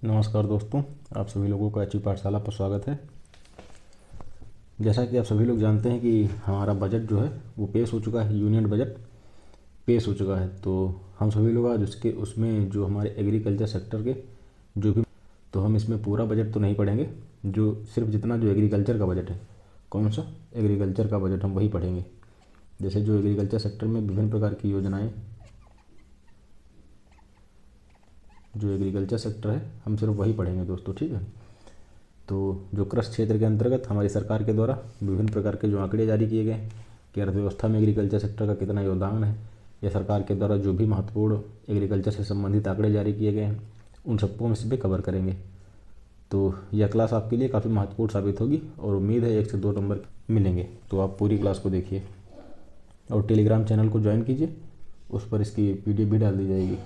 नमस्कार दोस्तों, आप सभी लोगों का अच्छी पाठशाला पर स्वागत है। जैसा कि आप सभी लोग जानते हैं कि हमारा बजट जो है वो पेश हो चुका है, यूनियन बजट पेश हो चुका है। तो हम सभी लोग आज उसमें जो हमारे एग्रीकल्चर सेक्टर के जो भी, तो हम इसमें पूरा बजट तो नहीं पढ़ेंगे, जो सिर्फ जितना जो एग्रीकल्चर का बजट है, कौन सा एग्रीकल्चर का बजट, हम वही पढ़ेंगे। जैसे जो एग्रीकल्चर सेक्टर में विभिन्न प्रकार की योजनाएँ, जो एग्रीकल्चर सेक्टर है हम सिर्फ वही पढ़ेंगे दोस्तों, ठीक है। तो जो कृषि क्षेत्र के अंतर्गत हमारी सरकार के द्वारा विभिन्न प्रकार के जो आंकड़े जारी किए गए कि अर्थव्यवस्था में एग्रीकल्चर सेक्टर का कितना योगदान है, या सरकार के द्वारा जो भी महत्वपूर्ण एग्रीकल्चर से संबंधित आंकड़े जारी किए गए हैं, उन सबको हम इस पर कवर करेंगे। तो यह क्लास आपके लिए काफ़ी महत्वपूर्ण साबित होगी और उम्मीद है 1 से 2 नंबर मिलेंगे। तो आप पूरी क्लास को देखिए और टेलीग्राम चैनल को ज्वाइन कीजिए, उस पर इसकी पीडीएफ भी डाल दी जाएगी।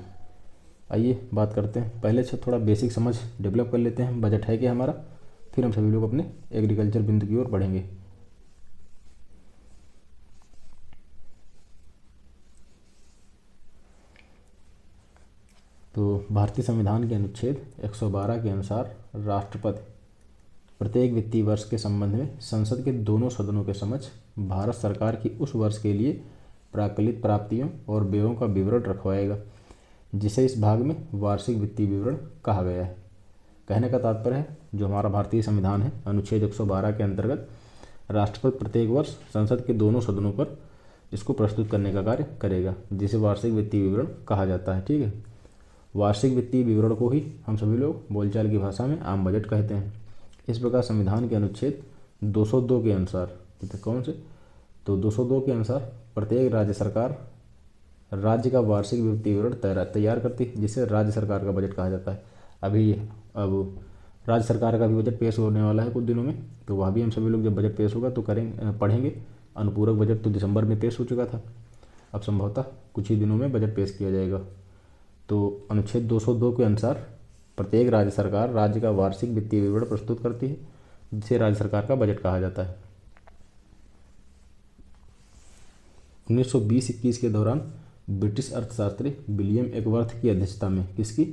आइए बात करते हैं, पहले से थोड़ा बेसिक समझ डेवलप कर लेते हैं बजट है क्या हमारा, फिर हम सभी लोग अपने एग्रीकल्चर बिंदु की ओर बढ़ेंगे। तो भारतीय संविधान के अनुच्छेद 112 के अनुसार राष्ट्रपति प्रत्येक वित्तीय वर्ष के संबंध में संसद के दोनों सदनों के समक्ष भारत सरकार की उस वर्ष के लिए प्राकलित प्राप्तियों और व्ययों का विवरण रखवाएगा, जिसे इस भाग में वार्षिक वित्तीय विवरण कहा गया है। कहने का तात्पर्य है, जो हमारा भारतीय संविधान है अनुच्छेद 112 के अंतर्गत राष्ट्रपति प्रत्येक वर्ष संसद के दोनों सदनों पर इसको प्रस्तुत करने का कार्य करेगा, जिसे वार्षिक वित्तीय विवरण कहा जाता है, ठीक है। वार्षिक वित्तीय विवरण को ही हम सभी लोग बोलचाल की भाषा में आम बजट कहते हैं। इस प्रकार संविधान के अनुच्छेद 202 के अनुसार, कौन से, तो 202 के अनुसार प्रत्येक राज्य सरकार राज्य का वार्षिक वित्तीय विवरण तैयार करती है, जिसे राज्य सरकार का बजट कहा जाता है। अब राज्य सरकार का भी बजट पेश होने वाला है कुछ दिनों में, तो वह भी हम सभी लोग जब बजट पेश होगा तो पढ़ेंगे। अनुपूरक बजट तो दिसंबर में पेश हो चुका था, अब संभवतः कुछ ही दिनों में बजट पेश किया जाएगा। तो अनुच्छेद 202 के अनुसार प्रत्येक राज्य सरकार राज्य का वार्षिक वित्तीय विवरण प्रस्तुत करती है, जिसे राज्य सरकार का बजट कहा जाता है। 1920-21 के दौरान ब्रिटिश अर्थशास्त्री विलियम एकवर्थ की अध्यक्षता में, किसकी,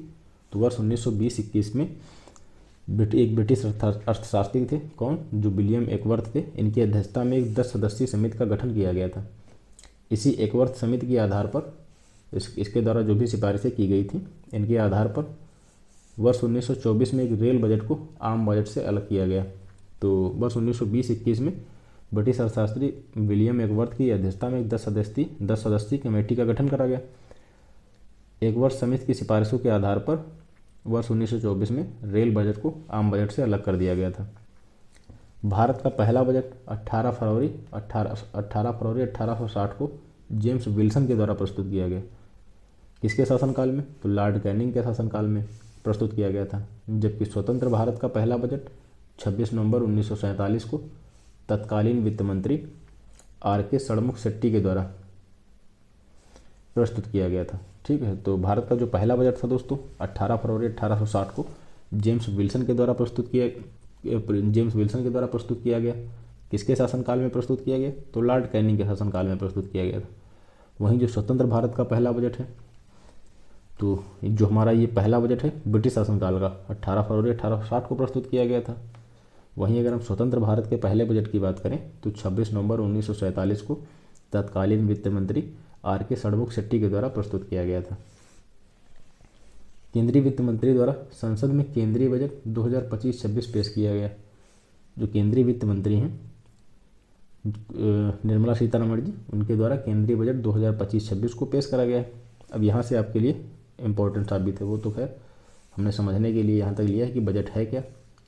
तो वर्ष 1920-21 में एक ब्रिटिश अर्थशास्त्री थे, कौन, जो विलियम एकवर्थ थे, इनकी अध्यक्षता में एक 10 सदस्यीय समिति का गठन किया गया था। इसी एकवर्थ समिति के आधार पर इसके द्वारा जो भी सिफारिशें की गई थी, इनके आधार पर वर्ष 1924 में एक रेल बजट को आम बजट से अलग किया गया। तो वर्ष 1920-21 में ब्रिटिश अर्थशास्त्री विलियम एकवर्थ की अध्यक्षता में एक 10 सदस्यीय कमेटी का गठन करा गया। एकवर्थ समिति की सिफारिशों के आधार पर वर्ष 1924 में रेल बजट को आम बजट से अलग कर दिया गया था। भारत का पहला बजट 18 फरवरी 1860 को जेम्स विल्सन के द्वारा प्रस्तुत किया गया। किसके शासनकाल में, तो लॉर्ड कैनिंग के शासनकाल में प्रस्तुत किया गया था। जबकि स्वतंत्र भारत का पहला बजट 26 नवंबर 1947 को तत्कालीन वित्त मंत्री आर.के. षणमुख शेट्टी के द्वारा प्रस्तुत किया गया था, ठीक है। तो भारत का जो पहला बजट था दोस्तों 18 फरवरी 1860 को जेम्स विल्सन के द्वारा प्रस्तुत किया गया। किसके शासनकाल में प्रस्तुत किया गया, तो लॉर्ड कैनिंग के शासनकाल में प्रस्तुत किया गया था। वहीं जो स्वतंत्र भारत का पहला बजट है, तो जो हमारा ये पहला बजट है ब्रिटिश शासनकाल का 18 फरवरी 1860 को प्रस्तुत किया गया था। वहीं अगर हम स्वतंत्र भारत के पहले बजट की बात करें तो 26 नवंबर 1947 को तत्कालीन वित्त मंत्री आर.के. षणमुख शेट्टी के द्वारा प्रस्तुत किया गया था। केंद्रीय वित्त मंत्री द्वारा संसद में केंद्रीय बजट 2025-26 पेश किया गया। जो केंद्रीय वित्त मंत्री हैं निर्मला सीतारमण जी, उनके द्वारा केंद्रीय बजट 2025-26 को पेश करा गया है। अब यहाँ से आपके लिए इम्पोर्टेंट साबित है, वो तो खैर हमने समझने के लिए यहाँ तक लिया है कि बजट है क्या,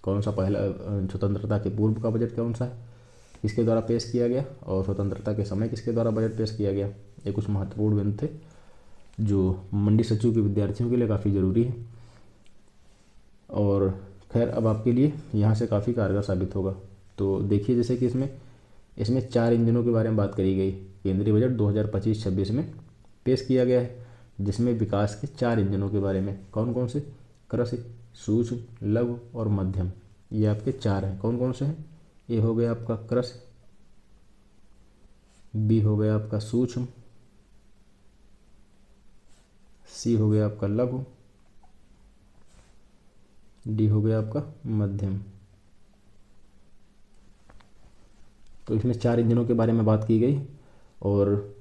कौन सा पहला स्वतंत्रता के पूर्व का बजट कौन सा है, किसके द्वारा पेश किया गया, और स्वतंत्रता के समय किसके द्वारा बजट पेश किया गया। ये कुछ महत्वपूर्ण बिंदु थे जो मंडी सचिव के विद्यार्थियों के लिए काफ़ी ज़रूरी है, और खैर अब आपके लिए यहाँ से काफ़ी कारगर साबित होगा। तो देखिए, जैसे कि इसमें 4 इंजनों के बारे में बात करी गई। केंद्रीय बजट 2025-26 में पेश किया गया है, जिसमें विकास के 4 इंजनों के बारे में, कौन कौन से, कृषि, सूक्ष्म, लघु और मध्यम, ये आपके 4 हैं। कौन कौन से हैं, ए हो गया आपका कृषि, बी हो गया आपका सूक्ष्म, सी हो गया आपका लघु, डी हो गया आपका मध्यम। तो इसमें 4 इंजनों के बारे में बात की गई। और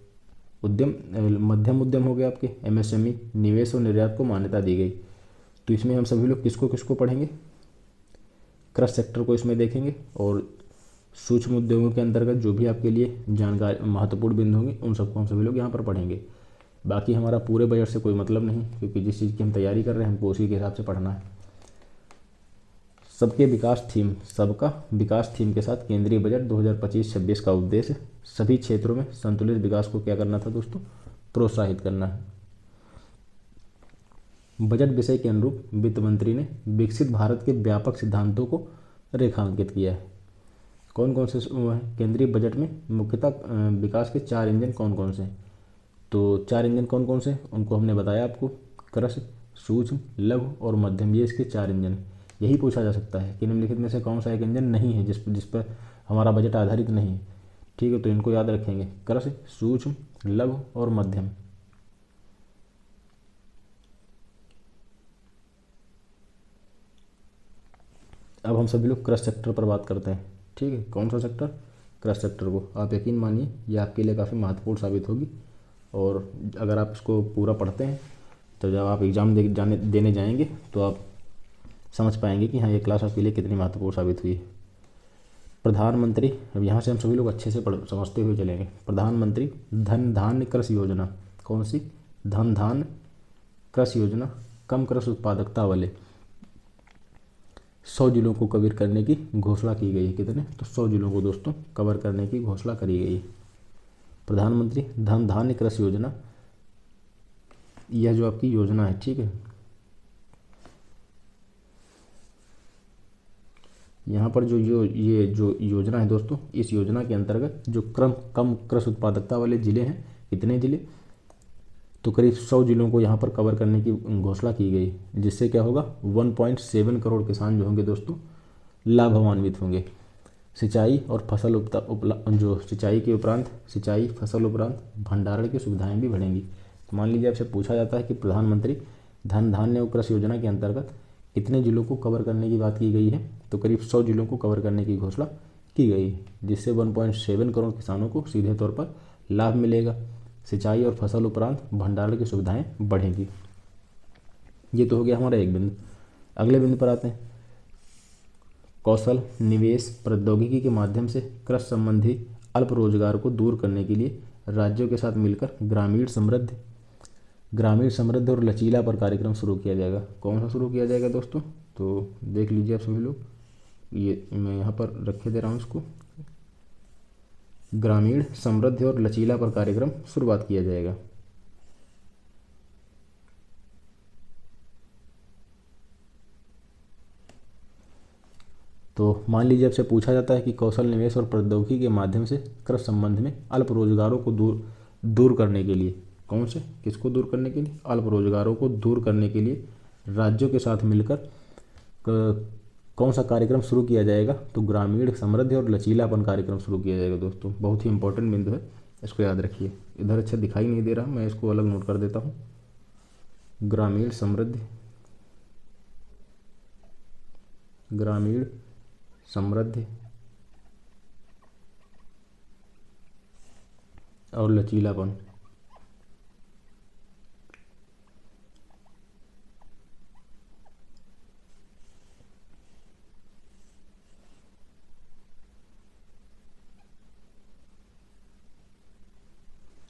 उद्यम मध्यम उद्यम हो गया आपके एमएसएमई, निवेश और निर्यात को मान्यता दी गई। तो इसमें हम सभी लोग किसको किसको पढ़ेंगे, कृषि सेक्टर को इसमें देखेंगे, और सूक्ष्म उद्योगों के अंतर्गत जो भी आपके लिए जानकारी महत्वपूर्ण बिंदु होंगे उन सबको हम सभी लोग यहाँ पर पढ़ेंगे। बाकी हमारा पूरे बजट से कोई मतलब नहीं, क्योंकि जिस चीज़ की हम तैयारी कर रहे हैं हमको उसी के हिसाब से पढ़ना है। सबका विकास थीम के साथ केंद्रीय बजट 2025-26 का उद्देश्य सभी क्षेत्रों में संतुलित विकास को क्या करना था दोस्तों, प्रोत्साहित करना है। बजट विषय के अनुरूप वित्त मंत्री ने विकसित भारत के व्यापक सिद्धांतों को रेखांकित किया है। कौन कौन से हैं केंद्रीय बजट में, मुख्यतः विकास के 4 इंजन कौन कौन से हैं। तो 4 इंजन कौन कौन से उनको हमने बताया आपको, कृषि, सूक्ष्म, लघु और मध्यम, ये इसके 4 इंजन। यही पूछा जा सकता है कि निम्नलिखित में से कौन सा एक इंजन नहीं है जिस पर हमारा बजट आधारित नहीं है। ठीक है, तो इनको याद रखेंगे, कृषि, सूक्ष्म, लघु और मध्यम। अब हम सभी लोग कृषि सेक्टर पर बात करते हैं। ठीक है, कौन सा सेक्टर, कृषि सेक्टर को आप यकीन मानिए ये आपके लिए काफ़ी महत्वपूर्ण साबित होगी। और अगर आप इसको पूरा पढ़ते हैं तो जब आप एग्ज़ाम देने जाएंगे तो आप समझ पाएंगे कि हाँ ये क्लास आपके लिए कितनी महत्वपूर्ण साबित हुई है। प्रधानमंत्री, अब यहाँ से हम सभी लोग अच्छे से समझते हुए चलेंगे। प्रधानमंत्री धन धान्य कृषि योजना, कौन सी, धन धान्य कृषि योजना, कम कृषि उत्पादकता वाले 100 जिलों को कवर करने की घोषणा की गई है। कितने, तो 100 जिलों को दोस्तों कवर करने की घोषणा करी गई है। प्रधानमंत्री धन धान्य कृषि योजना, यह जो आपकी योजना है, ठीक है, यहाँ पर ये जो योजना है दोस्तों, इस योजना के अंतर्गत जो कम कृषि उत्पादकता वाले ज़िले हैं, कितने ज़िले, तो करीब 100 जिलों को यहाँ पर कवर करने की घोषणा की गई, जिससे क्या होगा 1.7 करोड़ किसान जो होंगे दोस्तों लाभान्वित होंगे। सिंचाई और फसल सिंचाई के उपरांत सिंचाई फसल उपरांत भंडारण की सुविधाएं भी बढ़ेंगी। तो मान लीजिए आपसे पूछा जाता है कि प्रधानमंत्री धन धान्य और कृषि योजना के अंतर्गत कितने जिलों को कवर करने की बात की गई है, तो करीब 100 जिलों को कवर करने की घोषणा की गई, जिससे 1.7 करोड़ किसानों को सीधे तौर पर लाभ मिलेगा। सिंचाई और फसल उपरांत भंडारण की सुविधाएं बढ़ेंगी। ये तो हो गया हमारा एक बिंदु। अगले बिंदु पर आते हैं, कौशल निवेश प्रौद्योगिकी के माध्यम से कृषि संबंधी अल्प रोजगार को दूर करने के लिए राज्यों के साथ मिलकर ग्रामीण समृद्धि और लचीला पर कार्यक्रम शुरू किया जाएगा। कौन सा शुरू किया जाएगा दोस्तों, तो देख लीजिए आप सभी लोग, ये मैं यहाँ पर रखे दे रहा हूँ इसको, ग्रामीण समृद्धि और लचीला पर कार्यक्रम शुरुआत किया जाएगा। तो मान लीजिए आपसे पूछा जाता है कि कौशल निवेश और प्रौद्योगिकी के माध्यम से कृषि संबंध में अल्प रोजगारों को दूर करने के लिए, कौन से, किसको दूर करने के लिए, अल्प रोजगारों को दूर करने के लिए राज्यों के साथ मिलकर कौन सा कार्यक्रम शुरू किया जाएगा, तो ग्रामीण समृद्धि और लचीलापन कार्यक्रम शुरू किया जाएगा। दोस्तों बहुत ही इंपॉर्टेंट बिंदु है, इसको याद रखिए। इधर अच्छा दिखाई नहीं दे रहा, मैं इसको अलग नोट कर देता हूँ। ग्रामीण समृद्धि और लचीलापन।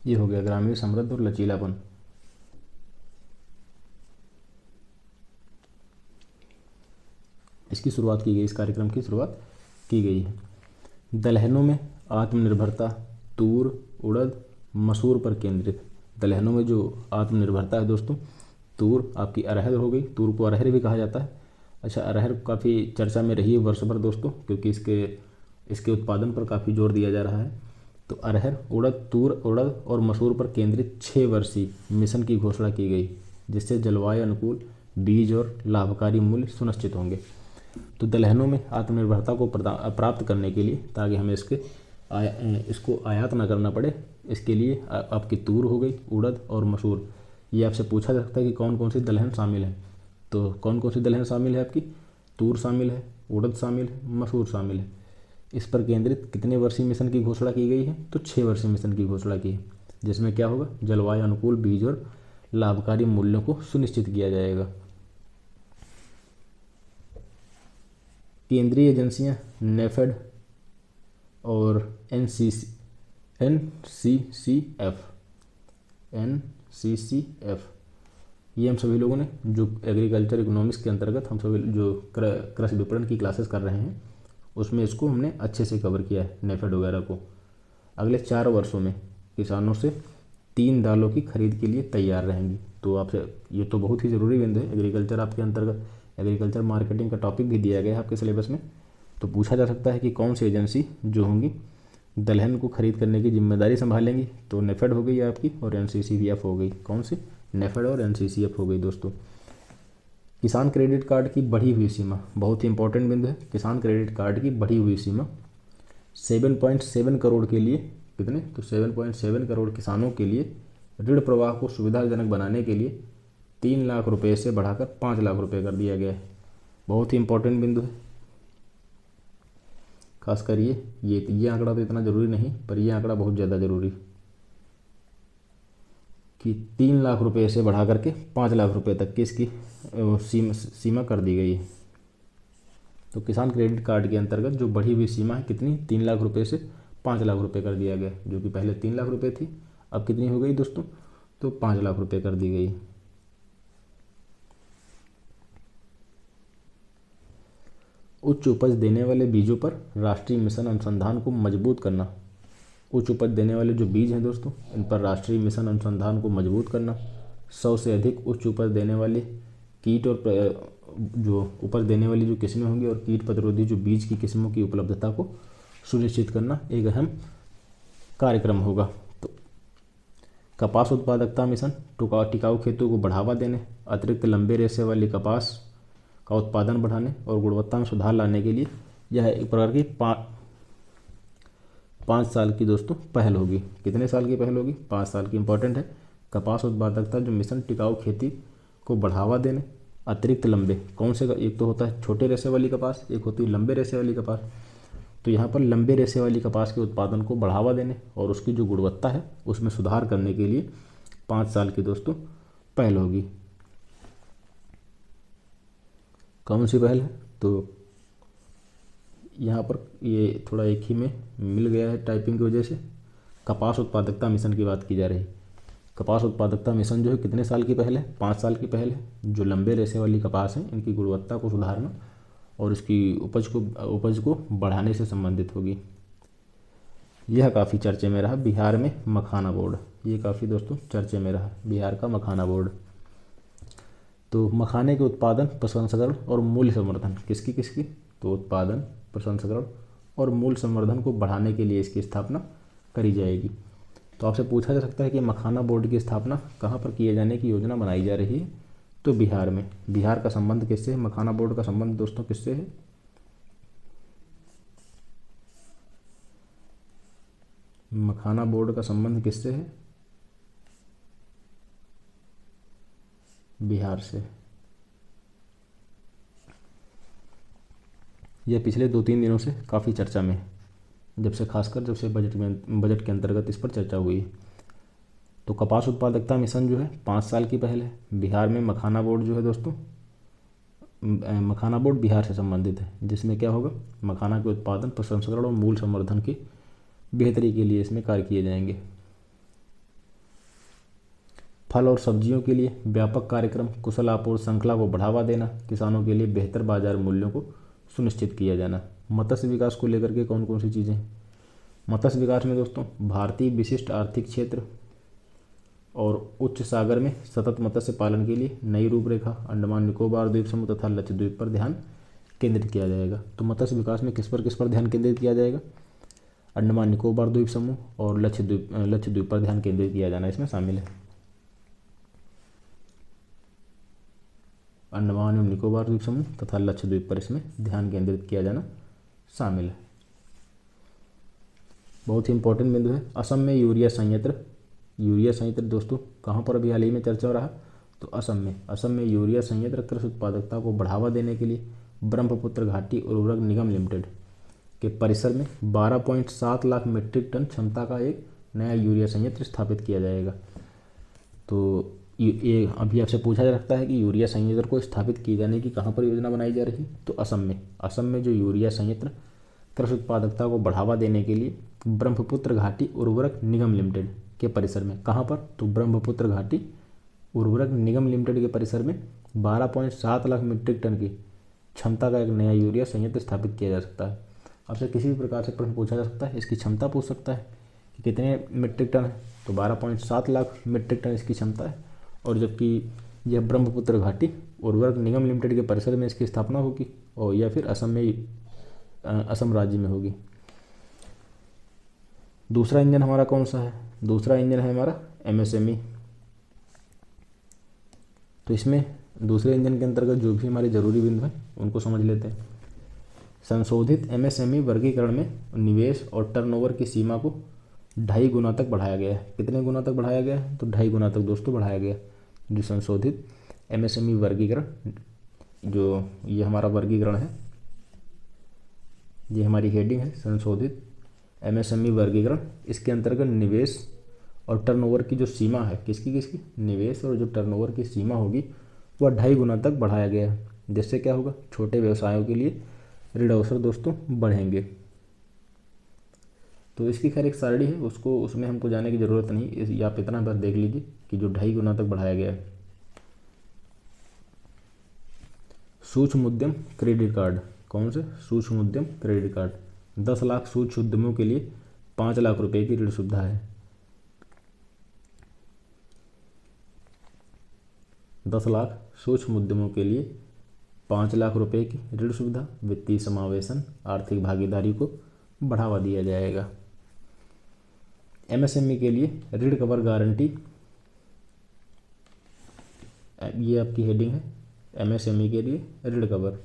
ये हो गया ग्रामीण समृद्धि और लचीलापन। इसकी शुरुआत की गई, इस कार्यक्रम की शुरुआत की गई है। दलहनों में आत्मनिर्भरता, तूर, उड़द, मसूर पर केंद्रित। दलहनों में जो आत्मनिर्भरता है दोस्तों, तूर आपकी अरहर हो गई, तूर को अरहर भी कहा जाता है। अच्छा, अरहर काफ़ी चर्चा में रही है वर्ष भर दोस्तों, क्योंकि इसके उत्पादन पर काफ़ी जोर दिया जा रहा है। तो अरहर, उड़द और मसूर पर केंद्रित 6 वर्षीय मिशन की घोषणा की गई, जिससे जलवायु अनुकूल बीज और लाभकारी मूल्य सुनिश्चित होंगे। तो दलहनों में आत्मनिर्भरता को प्राप्त करने के लिए, ताकि हमें इसको आयात ना करना पड़े, इसके लिए आपकी तूर हो गई, उड़द और मसूर। ये आपसे पूछा जा सकता है कि कौन कौन सी दलहन शामिल है। तो कौन कौन सी दलहन शामिल है आपकी, तूर शामिल है, उड़द शामिल है, मसूर शामिल है। इस पर केंद्रित कितने वर्षीय मिशन की घोषणा की गई है? तो 6 वर्षीय मिशन की घोषणा की है, जिसमें क्या होगा, जलवायु अनुकूल बीज और लाभकारी मूल्यों को सुनिश्चित किया जाएगा। केंद्रीय एजेंसियां नेफेड और एनसीसीएफ, ये हम सभी लोगों ने जो एग्रीकल्चर इकोनॉमिक्स के अंतर्गत हम सभी जो कृषि विपणन की क्लासेस कर रहे हैं उसमें इसको हमने अच्छे से कवर किया है, नेफेड वगैरह को। अगले 4 वर्षों में किसानों से 3 दालों की खरीद के लिए तैयार रहेंगी। तो आपसे ये तो बहुत ही ज़रूरी बिंदु है, एग्रीकल्चर आपके अंतर्गत एग्रीकल्चर मार्केटिंग का टॉपिक भी दिया गया है आपके सिलेबस में। तो पूछा जा सकता है कि कौन सी एजेंसी जो होंगी दलहन को खरीद करने की जिम्मेदारी संभालेंगी? तो नेफेड हो गई आपकी और एनसीसीएफ हो गई। कौन सी? नेफेड और एनसीसीएफ हो गई दोस्तों। किसान क्रेडिट कार्ड की बढ़ी हुई सीमा, बहुत ही इंपॉर्टेंट बिंदु है। किसान क्रेडिट कार्ड की बढ़ी हुई सीमा 7.7 करोड़ के लिए, कितने? तो 7.7 करोड़ किसानों के लिए ऋण प्रवाह को सुविधाजनक बनाने के लिए 3 लाख रुपए से बढ़ाकर 5 लाख रुपए कर दिया गया है। बहुत ही इंपॉर्टेंट बिंदु है, खासकर ये आंकड़ा तो इतना ज़रूरी नहीं, पर यह आंकड़ा बहुत ज़्यादा ज़रूरी कि 3 लाख रुपए से बढ़ा करके 5 लाख रुपए तक की इसकी सीमा कर दी गई है। तो किसान क्रेडिट कार्ड के अंतर्गत जो बढ़ी हुई सीमा है कितनी? 3 लाख रुपए से 5 लाख रुपए कर दिया गया, जो कि पहले 3 लाख रुपए थी, अब कितनी हो गई दोस्तों? तो 5 लाख रुपए कर दी गई। उच्च उपज देने वाले बीजों पर राष्ट्रीय मिशन अनुसंधान को मजबूत करना। उच्च उपज देने वाले जो बीज हैं दोस्तों, इन पर राष्ट्रीय मिशन अनुसंधान को मजबूत करना। 100 से अधिक उच्च उपज देने वाले कीट और जो उपज देने वाली जो किस्में होंगी और कीट प्रतिरोधी जो बीज की किस्मों की उपलब्धता को सुनिश्चित करना एक अहम कार्यक्रम होगा। तो कपास उत्पादकता मिशन, टिकाऊ खेतों को बढ़ावा देने, अतिरिक्त लंबे रेशे वाली कपास का उत्पादन बढ़ाने और गुणवत्ता में सुधार लाने के लिए यह एक प्रकार की 5 साल की दोस्तों पहल होगी। कितने साल की पहल होगी? 5 साल की। इंपॉर्टेंट है। कपास उत्पादकता जो मिशन टिकाऊ खेती को बढ़ावा देने, अतिरिक्त लंबे, कौन से? एक तो होता है छोटे रेशे वाली कपास, एक होती है लंबे रेशे वाली कपास। तो यहाँ पर लंबे रेशे वाली कपास के उत्पादन को बढ़ावा देने और उसकी जो गुणवत्ता है उसमें सुधार करने के लिए 5 साल की दोस्तों पहल होगी। कौन सी पहल है? तो यहाँ पर ये थोड़ा एक ही में मिल गया है टाइपिंग की वजह से। कपास उत्पादकता मिशन की बात की जा रही है। कपास उत्पादकता मिशन जो है कितने साल की पहल है? 5 साल की पहल है। जो लंबे रेशे वाली कपास है इनकी गुणवत्ता को सुधारना और इसकी उपज को बढ़ाने से संबंधित होगी। यह काफ़ी चर्चे में रहा। बिहार में मखाना बोर्ड, ये काफ़ी दोस्तों चर्चे में रहा, बिहार का मखाना बोर्ड। तो मखाने के उत्पादन, प्रसंस्करण और मूल्य संवर्धन किसकी? तो उत्पादन, प्रसंस्करण और मूल्य संवर्धन को बढ़ाने के लिए इसकी स्थापना करी जाएगी। तो आपसे पूछा जा सकता है कि मखाना बोर्ड की स्थापना कहाँ पर किए जाने की योजना बनाई जा रही है? तो बिहार में। बिहार का संबंध किससे है? मखाना बोर्ड का संबंध दोस्तों किससे है? मखाना बोर्ड का संबंध किससे है? बिहार से। यह पिछले 2-3 दिनों से काफ़ी चर्चा में है, जब से बजट के अंतर्गत इस पर चर्चा हुई है। तो कपास उत्पादकता मिशन जो है 5 साल की पहल है। बिहार में मखाना बोर्ड जो है दोस्तों, मखाना बोर्ड बिहार से संबंधित है, जिसमें क्या होगा, मखाना के उत्पादन, प्रसंस्करण और मूल्य संवर्धन की बेहतरी के लिए इसमें कार्य किए जाएंगे। फल और सब्जियों के लिए व्यापक कार्यक्रम, कुशल आपूर्ति श्रृंखला को बढ़ावा देना, किसानों के लिए बेहतर बाजार मूल्यों को सुनिश्चित किया जाना। मत्स्य विकास को लेकर के कौन कौन सी चीज़ें हैं? मत्स्य विकास में दोस्तों भारतीय विशिष्ट आर्थिक क्षेत्र और उच्च सागर में सतत मत्स्य पालन के लिए नई रूपरेखा, अंडमान निकोबार द्वीप समूह तथा लक्षद्वीप पर ध्यान केंद्रित किया जाएगा। तो मत्स्य विकास में किस पर ध्यान केंद्रित किया जाएगा? अंडमान निकोबार द्वीप समूह और लक्षद्वीप पर ध्यान केंद्रित किया जाना इसमें शामिल है। अंडमान एवं निकोबार द्वीप समूह तथा लक्षद्वीप पर इसमें ध्यान केंद्रित किया जाना शामिल है। बहुत ही इंपॉर्टेंट बिंदु है। असम में यूरिया संयंत्र दोस्तों कहाँ पर अभी हाल ही में चर्चा हो रहा? तो असम में यूरिया संयंत्र कृषि उत्पादकता को बढ़ावा देने के लिए ब्रह्मपुत्र घाटी उर्वरक निगम लिमिटेड के परिसर में 12.7 लाख मीट्रिक टन क्षमता का एक नया यूरिया संयंत्र स्थापित किया जाएगा। तो ये अभी आपसे पूछा जा सकता है कि यूरिया संयंत्र को स्थापित किए जाने की कहाँ पर योजना बनाई जा रही है, तो असम में जो यूरिया संयंत्र कृषि उत्पादकता को बढ़ावा देने के लिए ब्रह्मपुत्र घाटी उर्वरक निगम लिमिटेड के परिसर में, कहाँ पर, तो ब्रह्मपुत्र घाटी उर्वरक निगम लिमिटेड के परिसर में 12.7 लाख मीट्रिक टन की क्षमता का एक नया यूरिया संयंत्र स्थापित किया जा सकता है। आपसे किसी भी प्रकार से प्रश्न पूछा जा सकता है, इसकी क्षमता पूछ सकता है कि कितने मीट्रिक टन है, तो 12.7 लाख मीट्रिक टन इसकी क्षमता है। और जबकि यह ब्रह्मपुत्र घाटी उर्वरक निगम लिमिटेड के परिसर में इसकी स्थापना होगी और या फिर असम राज्य में होगी। दूसरा इंजन हमारा कौन सा है, दूसरा इंजन है हमारा एमएसएमई। तो इसमें दूसरे इंजन के अंतर्गत जो भी हमारे जरूरी बिंदु हैं उनको समझ लेते हैं। संशोधित एमएसएमई वर्गीकरण में निवेश और टर्नओवर की सीमा को 2.5 गुना तक बढ़ाया गया है। कितने गुना तक बढ़ाया गया है, तो 2.5 गुना तक दोस्तों बढ़ाया गया। जो संशोधित एमएसएमई वर्गीकरण, जो ये हमारा वर्गीकरण है, ये हमारी हेडिंग है संशोधित एमएसएमई वर्गीकरण। इसके अंतर्गत निवेश और टर्नओवर की जो सीमा है, किसकी निवेश और जो टर्नओवर की सीमा होगी वह 2.5 गुना तक बढ़ाया गया है। जिससे क्या होगा, छोटे व्यवसायों के लिए ऋण अवसर दोस्तों बढ़ेंगे। तो इसकी खैर एक सारणी है, उसमें हमको जाने की ज़रूरत नहीं, आप इतना बस देख लीजिए कि जो 2.5 गुना तक बढ़ाया गया है। सूक्ष्म उद्यम क्रेडिट कार्ड, कौन से, सूक्ष्म उद्यम क्रेडिट कार्ड। 10 लाख सूक्ष्म उद्यमों के लिए 5 लाख रुपए की ऋण सुविधा है। 10 लाख सूक्ष्म उद्यमों के लिए 5 लाख रुपए की ऋण सुविधा, वित्तीय समावेशन, आर्थिक भागीदारी को बढ़ावा दिया जाएगा। एमएसएमई के लिए ऋण कवर गारंटी, ये आपकी हेडिंग है, एमएसएमई के लिए ऋण कवर।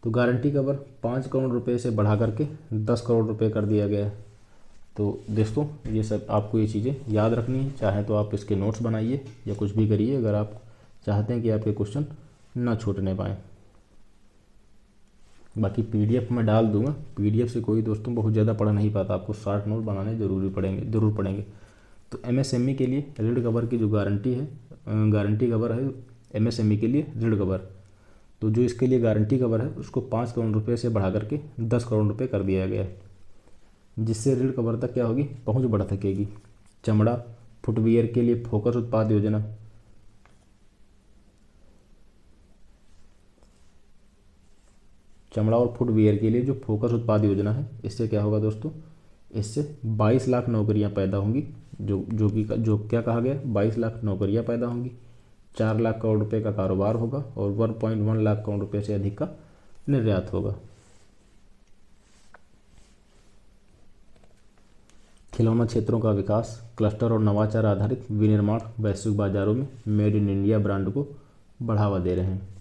तो गारंटी कवर 5 करोड़ रुपए से बढ़ा करके 10 करोड़ रुपए कर दिया गया है। तो दोस्तों ये सब आपको ये चीज़ें याद रखनी है, चाहे तो आप इसके नोट्स बनाइए या कुछ भी करिए अगर आप चाहते हैं कि आपके क्वेश्चन ना छूटने पाएँ। बाकी पीडीएफ में डाल दूंगा, पीडीएफ से कोई दोस्तों बहुत ज़्यादा पढ़ नहीं पाता, आपको शॉर्ट नोट बनाने जरूर पड़ेंगे। तो एमएसएमई के लिए ऋण कवर की जो गारंटी है, गारंटी कवर है एमएसएमई के लिए ऋण कवर, तो जो इसके लिए गारंटी कवर है उसको 5 करोड़ रुपये से बढ़ा करके 10 करोड़ रुपये कर दिया गया है। जिससे ऋण कवर तक क्या होगी, पहुँच बढ़ सकेगी। चमड़ा फुटवियर के लिए फोकस उत्पाद योजना, चमड़ा और फुटवियर के लिए जो फोकस उत्पाद योजना है, इससे क्या होगा दोस्तों, इससे 22 लाख नौकरियां पैदा होंगी। जो क्या कहा गया, 22 लाख नौकरियां पैदा होंगी, 4 लाख करोड़ रुपए का कारोबार होगा और 1.1 लाख करोड़ रुपए से अधिक का निर्यात होगा। खिलौना क्षेत्रों का विकास, क्लस्टर और नवाचार आधारित विनिर्माण वैश्विक बाजारों में मेड इन इंडिया ब्रांड को बढ़ावा दे रहे हैं।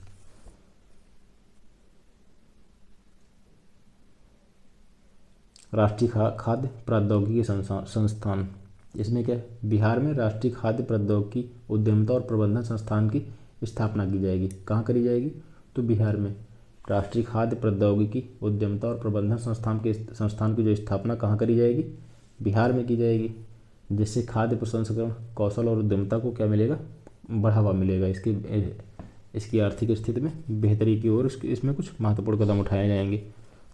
राष्ट्रीय खाद्य प्रौद्योगिकी संस्थान, इसमें क्या है, बिहार में राष्ट्रीय खाद्य प्रौद्योगिकी उद्यमिता और प्रबंधन संस्थान की स्थापना की जाएगी। कहाँ करी जाएगी, तो बिहार में राष्ट्रीय खाद्य प्रौद्योगिकी उद्यमिता और प्रबंधन संस्थान की जो स्थापना कहाँ करी जाएगी, बिहार में की जाएगी। जिससे खाद्य प्रसंस्करण कौशल और उद्यमिता को क्या मिलेगा, बढ़ावा मिलेगा। इसकी आर्थिक स्थिति में बेहतरी की ओर इसमें कुछ महत्वपूर्ण कदम उठाए जाएंगे।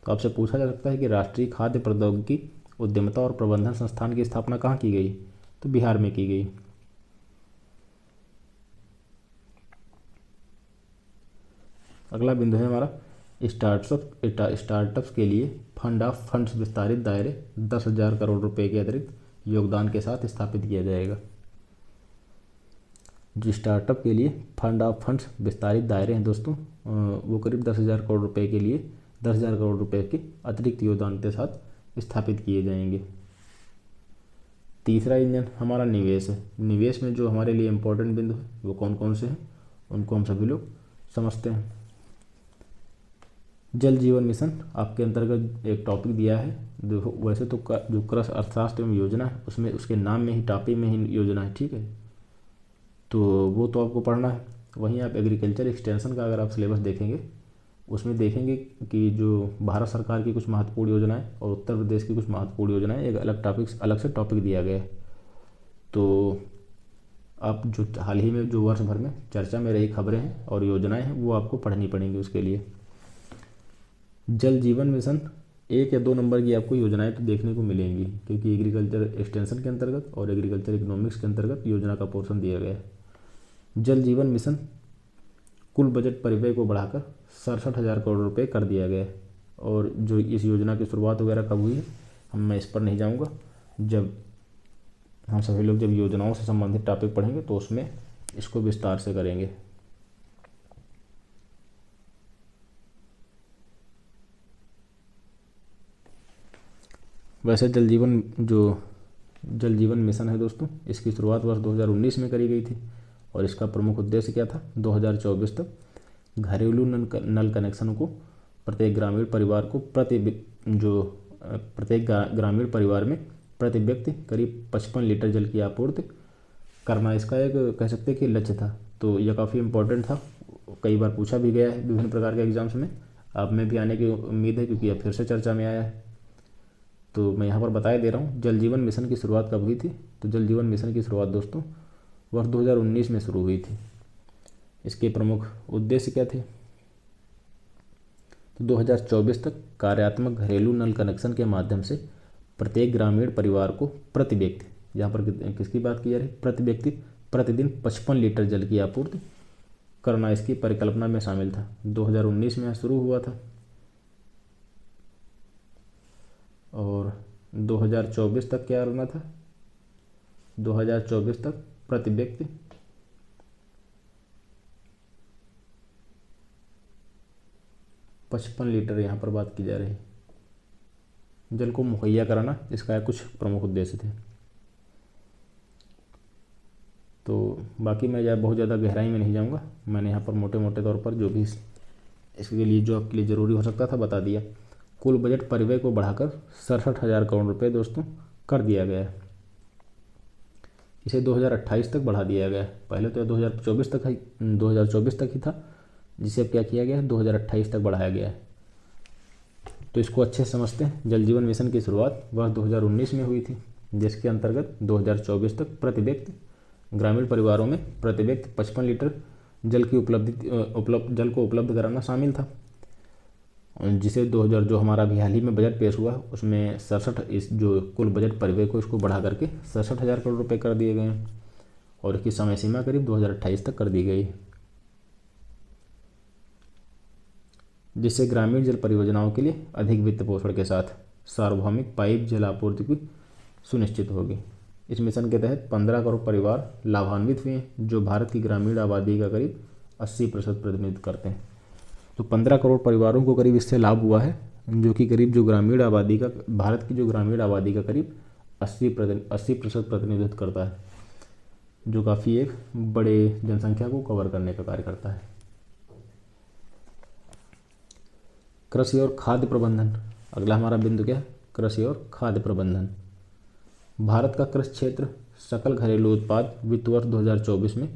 तो आपसे पूछा जा सकता है कि राष्ट्रीय खाद्य प्रौद्योगिकी उद्यमिता और प्रबंधन संस्थान की स्थापना कहाँ की गई, तो बिहार में की गई। अगला बिंदु है हमारा स्टार्टअप्स के लिए फंड ऑफ फंड्स विस्तारित दायरे 10,000 करोड़ रुपए के अतिरिक्त योगदान के साथ स्थापित किया जाएगा। जो स्टार्टअप के लिए फंड ऑफ फंड्स विस्तारित दायरे हैं दोस्तों, वो करीब 10,000 करोड़ रुपए के लिए 10,000 करोड़ रुपए के अतिरिक्त योगदान के साथ स्थापित किए जाएंगे। तीसरा इंजन हमारा निवेश है। निवेश में जो हमारे लिए इम्पोर्टेंट बिंदु है वो कौन कौन से हैं, उनको हम सभी लोग समझते हैं। जल जीवन मिशन आपके अंतर्गत एक टॉपिक दिया है। वैसे तो जो कृषि अर्थशास्त्र एवं योजना है उसमें उसके नाम में ही टॉपिक में ही योजना है, ठीक है, तो वो तो आपको पढ़ना है। वहीं आप एग्रीकल्चर एक्सटेंशन का अगर आप सिलेबस देखेंगे उसमें देखेंगे कि जो भारत सरकार की कुछ महत्वपूर्ण योजनाएं और उत्तर प्रदेश की कुछ महत्वपूर्ण योजनाएं एक अलग से टॉपिक दिया गया है। तो आप जो हाल ही में जो वर्ष भर में चर्चा में रही खबरें हैं और योजनाएं हैं वो आपको पढ़नी पड़ेंगी। उसके लिए जल जीवन मिशन 1 या 2 नंबर की आपको योजनाएं तो देखने को मिलेंगी, क्योंकि एग्रीकल्चर एक्सटेंशन के अंतर्गत और एग्रीकल्चर इकोनॉमिक्स के अंतर्गत योजना का पोर्शन दिया गया है। जल जीवन मिशन कुल बजट परिव्यय को बढ़ाकर 67,000 करोड़ रुपए कर दिया गया है। और जो इस योजना की शुरुआत वगैरह कब हुई है मैं इस पर नहीं जाऊँगा। जब हम सभी लोग जब योजनाओं से संबंधित टॉपिक पढ़ेंगे तो उसमें इसको विस्तार से करेंगे। वैसे जल जीवन मिशन है दोस्तों, इसकी शुरुआत वर्ष 2019 में करी गई थी और इसका प्रमुख उद्देश्य क्या था, 2024 तक घरेलू नल कनेक्शन को प्रत्येक ग्रामीण परिवार को प्रत्येक ग्रामीण परिवार में प्रति व्यक्ति करीब 55 लीटर जल की आपूर्ति करना इसका एक कह सकते हैं कि लक्ष्य था। तो यह काफ़ी इम्पोर्टेंट था, कई बार पूछा भी गया है विभिन्न प्रकार के एग्जाम्स में। अब में भी आने की उम्मीद है क्योंकि यह फिर से चर्चा में आया है। तो मैं यहाँ पर बताया दे रहा हूँ जल जीवन मिशन की शुरुआत कब हुई थी। तो जल जीवन मिशन की शुरुआत दोस्तों वर्ष 2019 में शुरू हुई थी। इसके प्रमुख उद्देश्य क्या थे, तो 2024 तक कार्यात्मक घरेलू नल कनेक्शन के माध्यम से प्रत्येक ग्रामीण परिवार को प्रति व्यक्ति, यहाँ पर किसकी बात की जा रही है, प्रति व्यक्ति प्रतिदिन 55 लीटर जल की आपूर्ति करना इसकी परिकल्पना में शामिल था। 2019 में शुरू हुआ था और 2024 तक क्या करना था, 2024 तक प्रति व्यक्ति 55 लीटर यहाँ पर बात की जा रही है जल को मुहैया कराना, इसका कुछ प्रमुख उद्देश्य थे। तो बाकी मैं बहुत ज़्यादा गहराई में नहीं जाऊँगा, मैंने यहाँ पर मोटे मोटे तौर पर जो भी इसके लिए जो आपके लिए ज़रूरी हो सकता था बता दिया। कुल बजट परिव्यय को बढ़ाकर 67,000 करोड़ रुपए दोस्तों कर दिया गया है। इसे 2028 तक बढ़ा दिया गया है, पहले तो 2024 तक ही था, जिसे अब क्या किया गया है 2028 तक बढ़ाया गया है। तो इसको अच्छे से समझते हैं। जल जीवन मिशन की शुरुआत वर्ष 2019 में हुई थी, जिसके अंतर्गत 2024 तक प्रति व्यक्ति ग्रामीण परिवारों में प्रति व्यक्ति 55 लीटर जल को उपलब्ध कराना शामिल था। जिसे 2000 जो हमारा अभी हाल ही में बजट पेश हुआ उसमें 67 इस जो कुल बजट परिव्यय को इसको बढ़ा करके 67,000 करोड़ रुपए कर दिए गए हैं और इसकी समय सीमा करीब 2028 तक कर दी गई है, जिससे ग्रामीण जल परियोजनाओं के लिए अधिक वित्त पोषण के साथ सार्वभौमिक पाइप जल आपूर्ति की सुनिश्चित होगी। इस मिशन के तहत 15 करोड़ परिवार लाभान्वित हुए हैं, जो भारत की ग्रामीण आबादी का करीब 80% प्रतिनिधित्व करते हैं। तो 15 करोड़ परिवारों को करीब इससे लाभ हुआ है, जो कि करीब जो ग्रामीण आबादी का भारत की जो ग्रामीण आबादी का करीब 80% प्रतिनिधित्व करता है, जो काफ़ी एक बड़े जनसंख्या को कवर करने का कार्य करता है। कृषि और खाद्य प्रबंधन, अगला हमारा बिंदु क्या है, कृषि और खाद्य प्रबंधन। भारत का कृषि क्षेत्र सकल घरेलू उत्पाद वित्त वर्ष 2024 में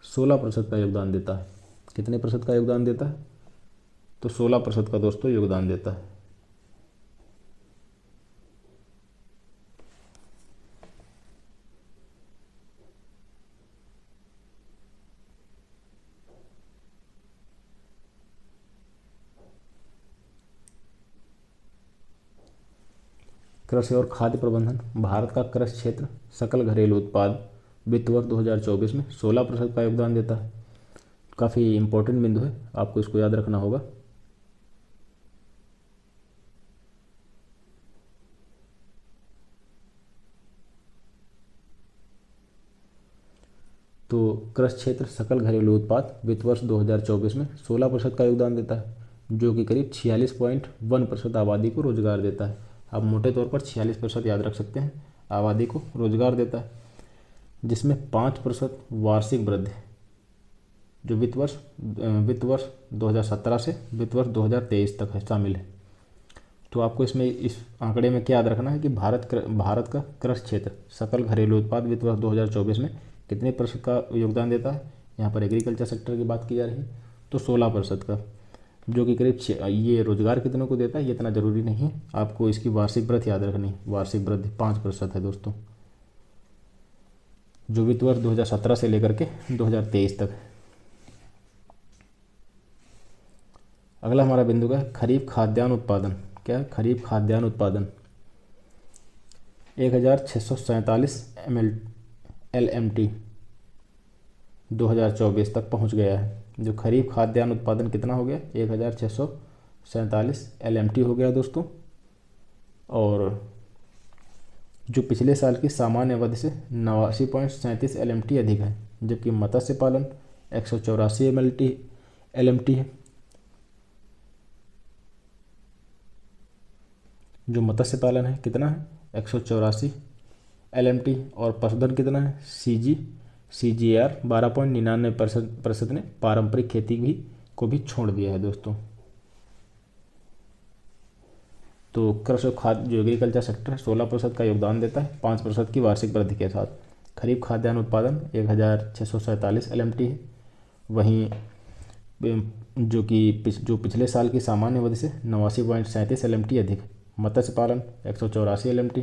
16% का योगदान देता है। कितने प्रतिशत का योगदान देता है, तो 16% का दोस्तों योगदान देता है। कृषि और खाद्य प्रबंधन, भारत का कृषि क्षेत्र सकल घरेलू उत्पाद वित्त वर्ष 2024 में 16% का योगदान देता है। काफ़ी इंपॉर्टेंट बिंदु है, आपको इसको याद रखना होगा। तो कृषि क्षेत्र सकल घरेलू उत्पाद वित्त वर्ष 2024 में 16% का योगदान देता है, जो कि करीब 46.1% आबादी को रोजगार देता है। आप मोटे तौर पर 46% याद रख सकते हैं, आबादी को रोजगार देता है, जिसमें 5% वार्षिक वृद्धि जो वित्त वर्ष 2017 से वित्त वर्ष 2023 तक है शामिल है। तो आपको इसमें इस आंकड़े में क्या याद रखना है कि भारत का कृषि क्षेत्र सकल घरेलू उत्पाद वित्त वर्ष 2024 में कितने प्रतिशत का योगदान देता है, यहाँ पर एग्रीकल्चर सेक्टर की बात की जा रही है, तो 16% का, जो कि करीब ये रोजगार कितनों को देता है ये इतना ज़रूरी नहीं है, आपको इसकी वार्षिक वृद्धि याद रखनी है। वार्षिक वृद्धि 5% है दोस्तों, जो वित्त वर्ष 2017 से लेकर के 2023 तक। अगला हमारा बिंदु का है खरीफ खाद्यान्न उत्पादन। क्या है? खरीफ खाद्यान्न उत्पादन 1647 LMT 2024 तक पहुंच गया है। जो खरीफ खाद्यान्न उत्पादन कितना हो गया? 1647 LMT हो गया दोस्तों। और जो पिछले साल की सामान्य अवधि से 89.37 LMT अधिक है, जबकि मत्स्य पालन 184 LMT है। जो मत्स्य पालन है कितना है? 184 LMT। और पशुधन कितना है? CGR 12.99% ने पारंपरिक खेती को भी छोड़ दिया है दोस्तों। तो कृषि खाद्य जो एग्रीकल्चर सेक्टर है 16% का योगदान देता है 5% की वार्षिक वृद्धि के साथ। खरीफ खाद्यान्न उत्पादन 1647 LMT है। वहीं जो पिछले साल की सामान्य अवधि से 89.37 LMT अधिक। मत्स्य पालन 184 LMT।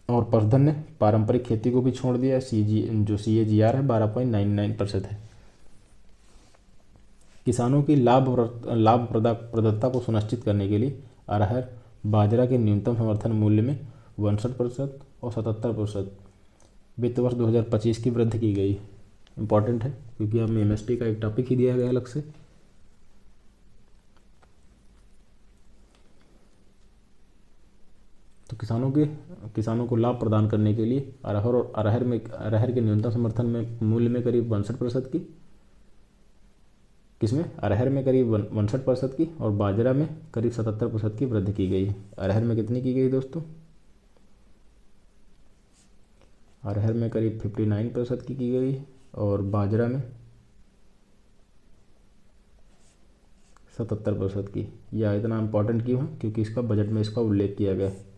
और पशुधन ने पारंपरिक खेती को भी छोड़ दिया है। जो CAGR है 12.99% है। किसानों की लाभप्रदता को सुनिश्चित करने के लिए अरहर बाजरा के न्यूनतम समर्थन मूल्य में 62% और 77% वित्त वर्ष 2025 की वृद्धि की गई। इंपॉर्टेंट है क्योंकि हमें MST का एक टॉपिक ही दिया गया अलग से। तो किसानों को लाभ प्रदान करने के लिए अरहर के न्यूनतम समर्थन में मूल्य में करीब 62% की, किसमें? अरहर में करीब 62% की और बाजरा में करीब 77% की वृद्धि की गई। अरहर में कितनी की गई दोस्तों? अरहर में करीब 59% की गई और बाजरा में 77% की। यह इतना इम्पोर्टेंट क्यों है? क्योंकि इसका बजट में इसका उल्लेख किया गया है।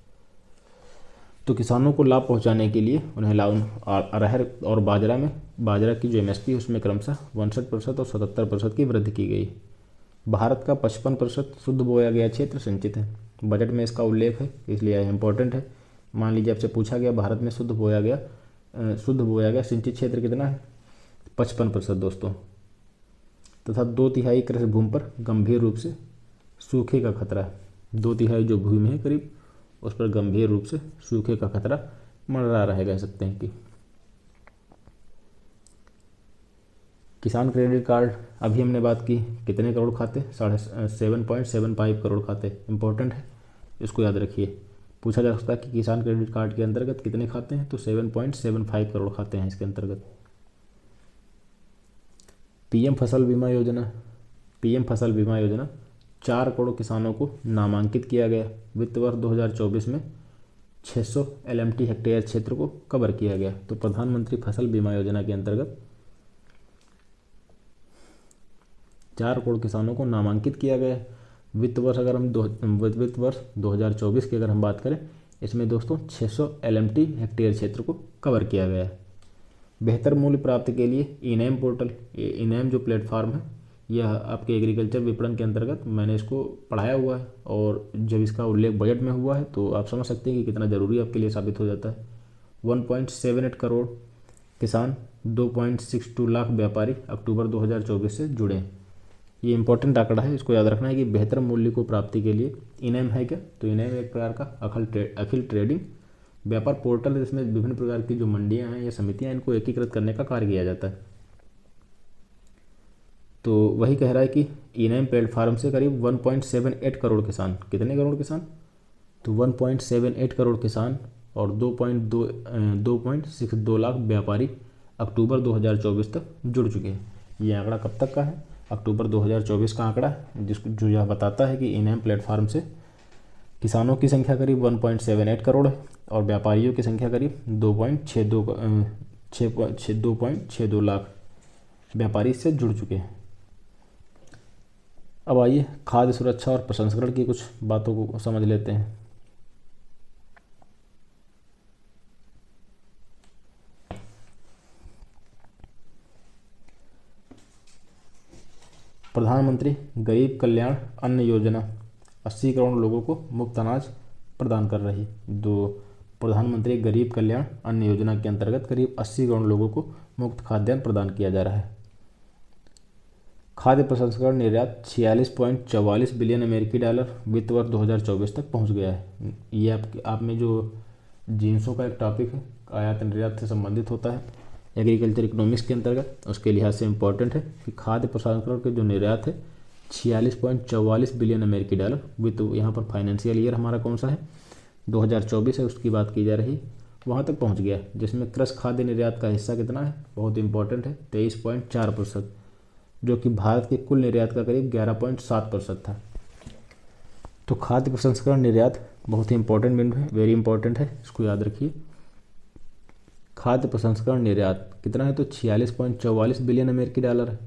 तो किसानों को लाभ पहुंचाने के लिए उन्हें अरहर और बाजरा की जो MSP है उसमें क्रमशः 62% और 77% की वृद्धि की गई। भारत का 55% शुद्ध बोया गया क्षेत्र सिंचित है। बजट में इसका उल्लेख है, इसलिए यह इंपॉर्टेंट है। मान लीजिए आपसे पूछा गया भारत में शुद्ध बोया गया सिंचित क्षेत्र कितना है? 55% दोस्तों। तथा 2/3 कृषि भूमि पर गंभीर रूप से सूखे का खतरा है। 2/3 जो भूमि है करीब उस पर गंभीर रूप से सूखे का खतरा मंडरा रह कह सकते हैं कि। किसान क्रेडिट कार्ड अभी हमने बात की, कितने करोड़ खाते? 7.75 करोड़ खाते। इंपॉर्टेंट है, इसको याद रखिए। पूछा जा सकता है कि किसान क्रेडिट कार्ड के अंतर्गत कितने खाते हैं, तो 7.75 करोड़ खाते हैं इसके अंतर्गत। पीएम फसल बीमा योजना 4 करोड़ किसानों को नामांकित किया गया। वित्त वर्ष 2024 में 600 LMT हेक्टेयर क्षेत्र को कवर किया गया। तो प्रधानमंत्री फसल बीमा योजना के अंतर्गत 4 करोड़ किसानों को नामांकित किया गया। वित्त वर्ष 2024 की अगर हम बात करें, इसमें दोस्तों 600 LMT हेक्टेयर क्षेत्र को कवर किया गया है। बेहतर मूल्य प्राप्ति के लिए इनैम पोर्टल, इनैम जो प्लेटफॉर्म है यह आपके एग्रीकल्चर विपणन के अंतर्गत मैंने इसको पढ़ाया हुआ है, और जब इसका उल्लेख बजट में हुआ है तो आप समझ सकते हैं कि कितना ज़रूरी आपके लिए साबित हो जाता है। 1.78 करोड़ किसान, 2.62 लाख व्यापारी अक्टूबर 2024 से जुड़े। ये इंपॉर्टेंट आंकड़ा है, इसको याद रखना है कि बेहतर मूल्य को प्राप्ति के लिए इनैम है क्या? तो इनैम एक प्रकार का अखिल ट्रेडिंग व्यापार पोर्टल है, जिसमें विभिन्न प्रकार की जो मंडियां हैं या समितियां, इनको एकीकृत करने का कार्य किया जाता है। तो वही कह रहा है कि इनैम प्लेटफार्म से करीब 1.78 करोड़ किसान, कितने करोड़ किसान? तो 1.78 करोड़ किसान और 2.62 लाख व्यापारी अक्टूबर 2024 तक जुड़ चुके हैं। ये आंकड़ा कब तक का है? अक्टूबर 2024 का आंकड़ा है, जो यह बताता है कि इनैम प्लेटफार्म से किसानों की संख्या करीब 1.78 करोड़ है और व्यापारियों की संख्या करीब 2.62 लाख व्यापारी इससे जुड़ चुके हैं। अब आइए खाद्य सुरक्षा और प्रसंस्करण की कुछ बातों को समझ लेते हैं। प्रधानमंत्री गरीब कल्याण अन्न योजना 80 करोड़ लोगों को मुफ्त अनाज प्रदान कर रही। दो, प्रधानमंत्री गरीब कल्याण अन्न योजना के अंतर्गत करीब 80 करोड़ लोगों को मुफ्त खाद्यान्न प्रदान किया जा रहा है। खाद्य प्रसंस्करण निर्यात 46.44 बिलियन अमेरिकी डॉलर वित्त वर्ष 2024 तक पहुंच गया है। ये आप में जो जींसों का एक टॉपिक है, आयात निर्यात से संबंधित होता है एग्रीकल्चर इकोनॉमिक्स के अंतर्गत, उसके लिहाज से इम्पोर्टेंट है कि खाद्य प्रसंस्करण के जो निर्यात है 46.44 बिलियन अमेरिकी डॉलर वित्त, यहाँ पर फाइनेंशियल ईयर हमारा कौन सा है 2024 है, उसकी बात की जा रही, वहाँ तक पहुँच गया, जिसमें कृषि खाद्य निर्यात का हिस्सा कितना है, बहुत इंपॉर्टेंट है 23.4%, जो कि भारत के कुल निर्यात का करीब 11.7% था। तो खाद्य प्रसंस्करण निर्यात बहुत ही इंपॉर्टेंट बिंदु है, वेरी इंपॉर्टेंट है, इसको याद रखिए। खाद्य प्रसंस्करण निर्यात कितना है तो 46.44 बिलियन अमेरिकी डॉलर है,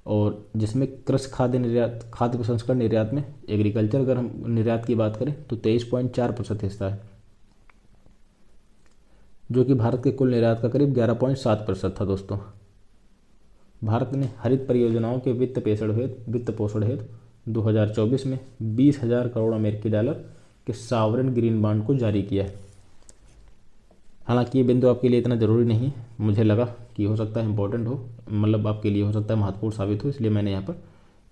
और जिसमें कृषि खाद्य प्रसंस्करण निर्यात में एग्रीकल्चर अगर हम निर्यात की बात करें तो 23.4% हिस्सा है, जो कि भारत के कुल निर्यात का करीब 11.7% था। दोस्तों, भारत ने हरित परियोजनाओं के वित्त पोषण हेतु 2024 में 20,000 करोड़ अमेरिकी डॉलर के सॉवरेन ग्रीन बॉन्ड को जारी किया है। हालांकि ये बिंदु आपके लिए इतना ज़रूरी नहीं है, मुझे लगा कि हो सकता है इंपॉर्टेंट हो, मतलब आपके लिए हो सकता है महत्वपूर्ण साबित हो, इसलिए मैंने यहाँ पर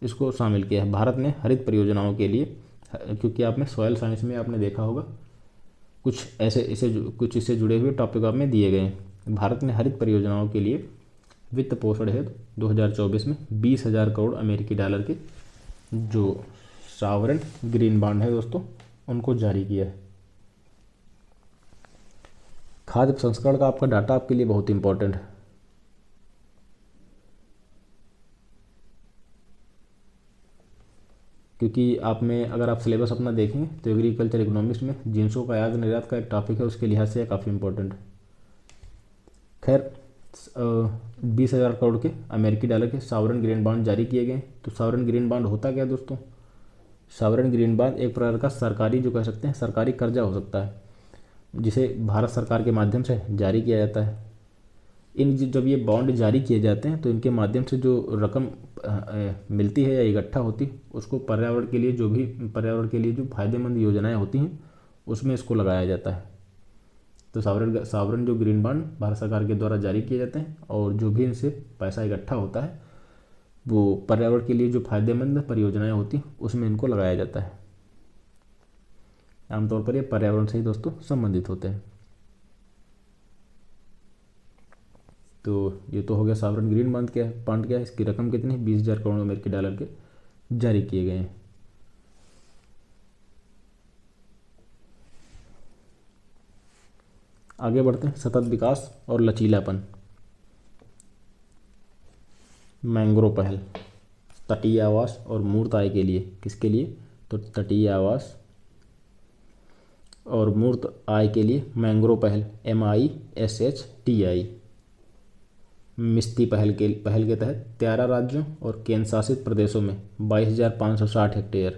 इसको शामिल किया है। भारत ने हरित परियोजनाओं के लिए, क्योंकि आपने सॉयल साइंस में आपने देखा होगा कुछ इससे जुड़े हुए टॉपिक आप में दिए गए हैं। भारत ने हरित परियोजनाओं के लिए वित्त पोषण हेतु 2024 में 20,000 करोड़ अमेरिकी डॉलर के जो सॉवरेन ग्रीन बॉन्ड है दोस्तों, उनको जारी किया है। खाद्य प्रसंस्करण का आपका डाटा आपके लिए बहुत इंपॉर्टेंट है, क्योंकि आप में अगर आप सिलेबस अपना देखेंगे तो एग्रीकल्चर इकोनॉमिक्स में जिनसों का आयात निर्यात का एक टॉपिक है, उसके लिहाज से यह काफ़ी इंपॉर्टेंट है। खैर, 20,000 करोड़ के अमेरिकी डॉलर के सॉवरेन ग्रीन बॉन्ड जारी किए गए। तो सॉवरेन ग्रीन बॉन्ड होता क्या दोस्तों? सॉवरेन ग्रीन बॉन्ड एक प्रकार का सरकारी, जो कह सकते हैं सरकारी कर्जा हो सकता है, जिसे भारत सरकार के माध्यम से जारी किया जाता है। जब ये बॉन्ड जारी किए जाते हैं तो इनके माध्यम से जो रकम मिलती है या इकट्ठा होती है, उसको पर्यावरण के लिए जो फायदेमंद योजनाएं होती हैं उसमें इसको लगाया जाता है। तो सॉवरेन जो ग्रीन बॉन्ड भारत सरकार के द्वारा जारी किए जाते हैं, और जो भी इनसे पैसा इकट्ठा होता है वो पर्यावरण के लिए जो फायदेमंद परियोजनाएं होती हैं उसमें इनको लगाया जाता है। आमतौर पर ये पर्यावरण से ही दोस्तों संबंधित होते हैं। तो ये तो हो गया सॉवरेन ग्रीन बॉन्ड क्या है, इसकी रकम कितनी है, 20,000 करोड़ अमेरिकी डॉलर के जारी किए गए हैं। आगे बढ़ते हैं, सतत विकास और लचीलापन। मैंग्रोव पहल तटीय आवास और मूर्त आय के लिए, किसके लिए, तो तटीय आवास और मूर्त आय के लिए मैंग्रोव पहल MISHTI मिस्ती पहल के तहत 13 राज्यों और केंद्र शासित प्रदेशों में 22,560 हेक्टेयर,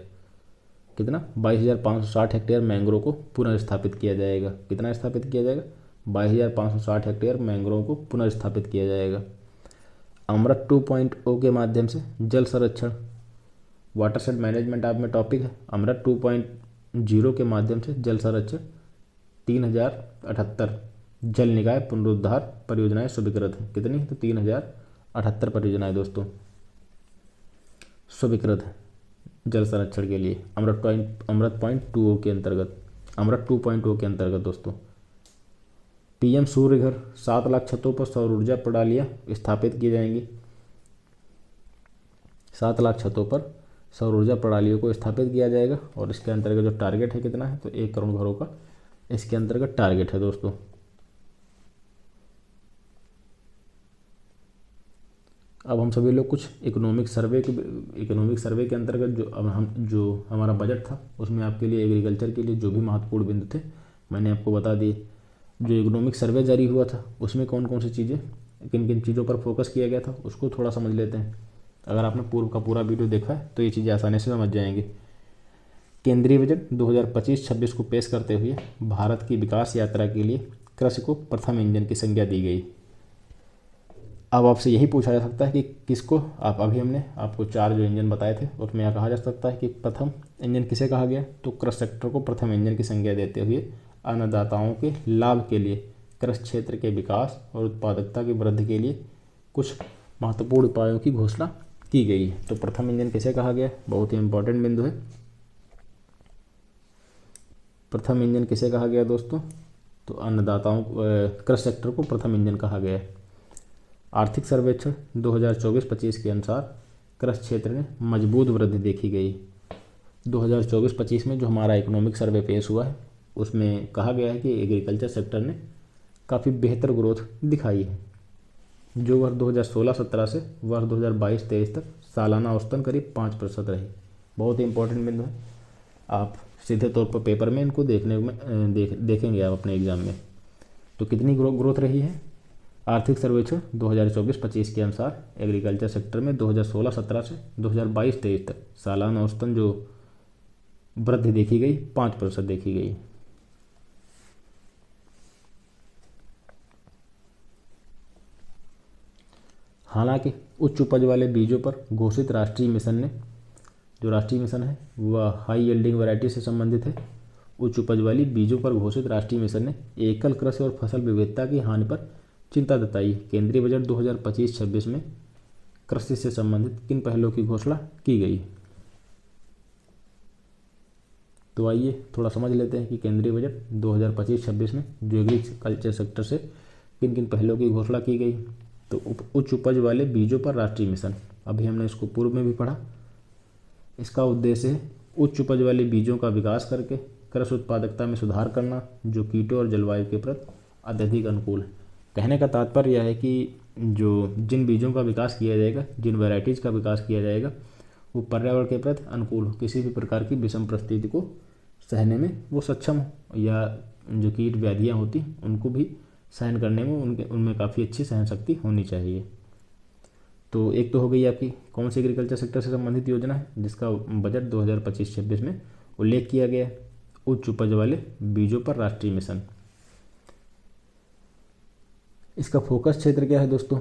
कितना 22,560 हेक्टेयर मैंग्रोव को पुनर्स्थापित किया जाएगा। कितना स्थापित किया जाएगा, 22,560 हेक्टेयर मैंग्रोव को पुनर्स्थापित किया जाएगा। अमृत 2.0 के माध्यम से जल संरक्षण, वाटरशेड मैनेजमेंट आप में टॉपिक है। अमृत 2.0 के माध्यम से जल संरक्षण 3,078 जल निकाय पुनरुद्धार परियोजनाएं स्वीकृत हैं। कितनी, तो 3,078 परियोजनाएं दोस्तों स्वीकृत है जल संरक्षण के लिए अमृत 2.0 के अंतर्गत दोस्तों। PM सूर्य घर 7 लाख छतों पर सौर ऊर्जा प्रणालियाँ स्थापित की जाएंगी। 7 लाख छतों पर सौर ऊर्जा प्रणालियों को स्थापित किया जाएगा, और इसके अंतर्गत जो टारगेट है कितना है, तो 1 करोड़ घरों का इसके अंतर्गत टारगेट है दोस्तों। अब हम सभी लोग कुछ इकोनॉमिक सर्वे के अंतर्गत जो हमारा बजट था उसमें आपके लिए एग्रीकल्चर के लिए जो भी महत्वपूर्ण बिंदु थे मैंने आपको बता दिए। जो इकोनॉमिक सर्वे जारी हुआ था उसमें कौन कौन सी चीज़ें, किन किन चीज़ों पर फोकस किया गया था, उसको थोड़ा समझ लेते हैं। अगर आपने पूर्व का पूरा वीडियो देखा है तो ये चीज़ें आसानी से समझ जाएंगे। केंद्रीय बजट 2025-26 को पेश करते हुए भारत की विकास यात्रा के लिए कृषि को प्रथम इंजन की संज्ञा दी गई। अब आपसे यही पूछा जा सकता है कि किसको, आप अभी हमने आपको 4 जो इंजन बताए थे उसमें यह कहा जा सकता है कि प्रथम इंजन किसे कहा गया, तो कृषि सेक्टर को प्रथम इंजन की संज्ञा देते हुए अन्नदाताओं के लाभ के लिए कृषि क्षेत्र के विकास और उत्पादकता की वृद्धि के लिए कुछ महत्वपूर्ण उपायों की घोषणा की गई है। तो प्रथम इंजन किसे कहा गया, बहुत ही इंपॉर्टेंट बिंदु है। प्रथम इंजन किसे कहा गया दोस्तों, तो अन्नदाताओं कृषि सेक्टर को प्रथम इंजन कहा गया है। आर्थिक सर्वेक्षण 2024-25 के अनुसार कृषि क्षेत्र में मजबूत वृद्धि देखी गई। 2024-25 में जो हमारा इकोनॉमिक सर्वे पेश हुआ है उसमें कहा गया है कि एग्रीकल्चर सेक्टर ने काफ़ी बेहतर ग्रोथ दिखाई है, जो वर्ष 2016-17 से वर्ष 2022-23 तक सालाना औसतन करीब 5% रही। बहुत ही इंपॉर्टेंट बिंदु है, आप सीधे तौर पर पेपर में इनको देखने में देखेंगे आप अपने एग्जाम में। तो कितनी ग्रोथ रही है, आर्थिक सर्वेक्षण 2024-25 के अनुसार एग्रीकल्चर सेक्टर में 2016-17 से 2022-23 तक सालाना औसतन जो वृद्धि देखी गई 5% देखी गई। हालांकि उच्च उपज वाले बीजों पर घोषित राष्ट्रीय मिशन ने, जो राष्ट्रीय मिशन है वह हाई यील्डिंग वैरायटी से संबंधित है। उच्च उपज वाली बीजों पर घोषित राष्ट्रीय मिशन ने एकल कृषि और फसल विविधता की हानि पर चिंता जताई। केंद्रीय बजट 2025-26 में कृषि से संबंधित किन पहलों की घोषणा की गई, तो आइए थोड़ा समझ लेते हैं कि केंद्रीय बजट 2025-26 में जो एग्रीकल्चर सेक्टर से किन किन पहलों की घोषणा की गई। तो उच्च उपज वाले बीजों पर राष्ट्रीय मिशन, अभी हमने इसको पूर्व में भी पढ़ा। इसका उद्देश्य है उच्च उपज वाले बीजों का विकास करके कृषि उत्पादकता में सुधार करना, जो कीटों और जलवायु के प्रति अत्यधिक अनुकूल है। कहने का तात्पर्य यह है कि जो जिन बीजों का विकास किया जाएगा, जिन वैरायटीज़ का विकास किया जाएगा, वो पर्यावरण के प्रति अनुकूल हो, किसी भी प्रकार की विषम परिस्थिति को सहने में वो सक्षम हो, या जो कीट व्याधियाँ होती उनको भी सहन करने में उनमें काफ़ी अच्छी सहन शक्ति होनी चाहिए। तो एक तो हो गई आपकी कौन सी एग्रीकल्चर सेक्टर से संबंधित योजना है जिसका बजट 2025-26 में उल्लेख किया गया, उच्च उपज वाले बीजों पर राष्ट्रीय मिशन। इसका फोकस क्षेत्र क्या है दोस्तों,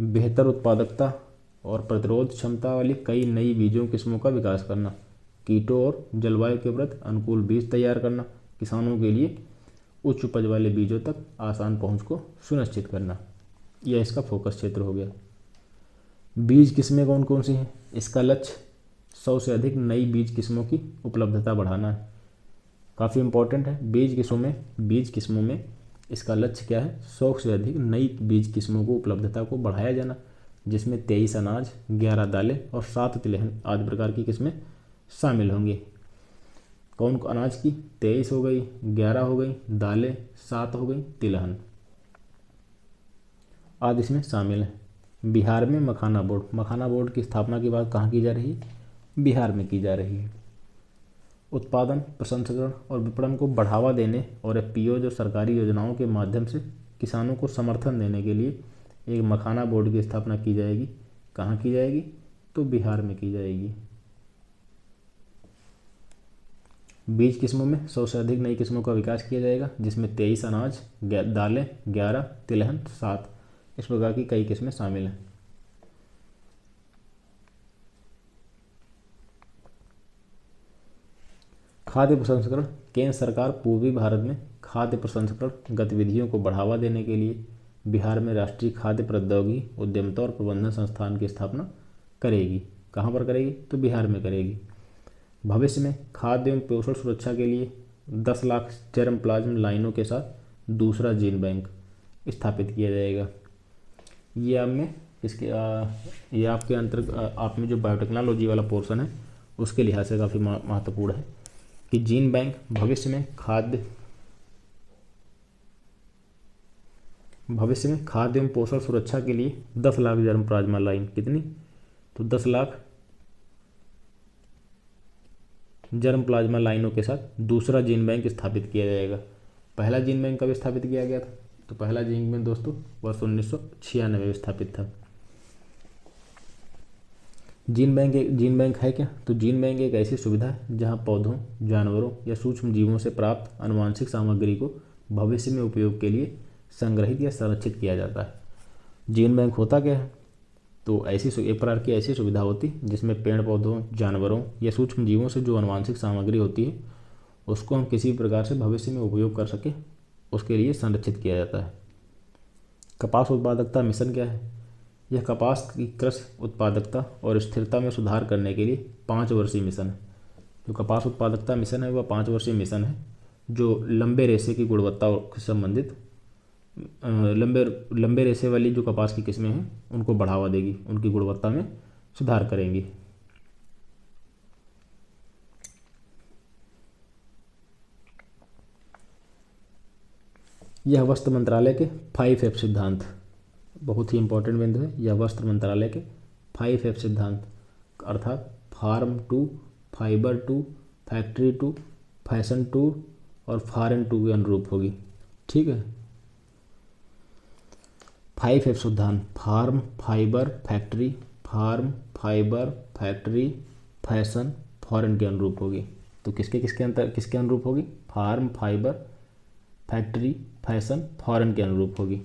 बेहतर उत्पादकता और प्रतिरोध क्षमता वाली कई नई बीजों किस्मों का विकास करना, कीटों और जलवायु के प्रति अनुकूल बीज तैयार करना, किसानों के लिए उच्च उपज वाले बीजों तक आसान पहुंच को सुनिश्चित करना, यह इसका फोकस क्षेत्र हो गया। बीज किस्में कौन कौन सी हैं, इसका लक्ष्य 100 से अधिक नई बीज किस्मों की उपलब्धता बढ़ाना है। काफ़ी इंपॉर्टेंट है, बीज किस्मों में इसका लक्ष्य क्या है, 100 से अधिक नई बीज किस्मों को उपलब्धता को बढ़ाया जाना, जिसमें 23 अनाज, 11 दालें और 7 तिलहन आदि प्रकार की किस्में शामिल होंगी। कौन अनाज की, 23 हो गई, 11 हो गई, दालें 7 हो गई, तिलहन आदि इसमें शामिल है। बिहार में मखाना बोर्ड की स्थापना की बात कहाँ की जा रही है, बिहार में की जा रही है। उत्पादन, प्रसंस्करण और विपणन को बढ़ावा देने और एफपीओ जो सरकारी योजनाओं के माध्यम से किसानों को समर्थन देने के लिए एक मखाना बोर्ड की स्थापना की जाएगी। कहाँ की जाएगी, तो बिहार में की जाएगी। बीज किस्मों में 100 से अधिक नई किस्मों का विकास किया जाएगा, जिसमें 23 अनाज, दालें 11, तिलहन 7, इस प्रकार की कई किस्में शामिल हैं। खाद्य प्रसंस्करण, केंद्र सरकार पूर्वी भारत में खाद्य प्रसंस्करण गतिविधियों को बढ़ावा देने के लिए बिहार में राष्ट्रीय खाद्य प्रौद्योगिकी उद्यमिता और प्रबंधन संस्थान की स्थापना करेगी। कहाँ पर करेगी, तो बिहार में करेगी। भविष्य में खाद्य एवं पोषण सुरक्षा के लिए 10 लाख जर्म प्लाज्म लाइनों के साथ दूसरा जीन बैंक स्थापित किया जाएगा। ये आप में इसके ये आपके अंतर्गत आप में जो बायोटेक्नोलॉजी वाला पोर्शन है उसके लिहाज से काफ़ी महत्वपूर्ण है कि जीन बैंक भविष्य में खाद्य एवं पोषण सुरक्षा के लिए 10 लाख जर्म प्लाज्मा लाइन, कितनी, तो 10 लाख जर्म प्लाज्मा लाइनों के साथ दूसरा जीन बैंक स्थापित किया जाएगा। पहला जीन बैंक कब स्थापित किया गया था, तो पहला जीन बैंक दोस्तों वर्ष 1996 में स्थापित था। जीन बैंक है क्या, तो जीन बैंक एक ऐसी सुविधा है जहां पौधों, जानवरों या सूक्ष्म जीवों से प्राप्त आनुवांशिक सामग्री को भविष्य में उपयोग के लिए संग्रहित या संरक्षित किया जाता है। जीन बैंक होता क्या है? तो एक प्रकार की ऐसी सुविधा होती जिसमें पेड़ पौधों, जानवरों या सूक्ष्म जीवों से जो आनुवांशिक सामग्री होती है उसको हम किसी भी प्रकार से भविष्य में उपयोग कर सके, उसके लिए संरक्षित किया जाता है। कपास उत्पादकता मिशन क्या है? यह कपास की कृषि उत्पादकता और स्थिरता में सुधार करने के लिए 5 वर्षीय मिशन है। जो कपास उत्पादकता मिशन है वह 5 वर्षीय मिशन है जो लंबे रेशे की गुणवत्ता से संबंधित लंबे लंबे रेशे वाली जो कपास की किस्में हैं उनको बढ़ावा देगी, उनकी गुणवत्ता में सुधार करेंगी। यह वस्त्र मंत्रालय के 5F सिद्धांत, बहुत ही इंपॉर्टेंट बिंदु है। यह वस्त्र मंत्रालय के 5F सिद्धांत अर्थात farm to, fibre to, factory to, fashion to और फॉरेन टू के अनुरूप होगी। ठीक है, 5F सिद्धांत farm, fibre, factory, farm, fibre, factory, fashion, foreign के अनुरूप होगी। तो किसके अनुरूप होगी? Farm, fibre, factory, fashion, foreign के अनुरूप होगी।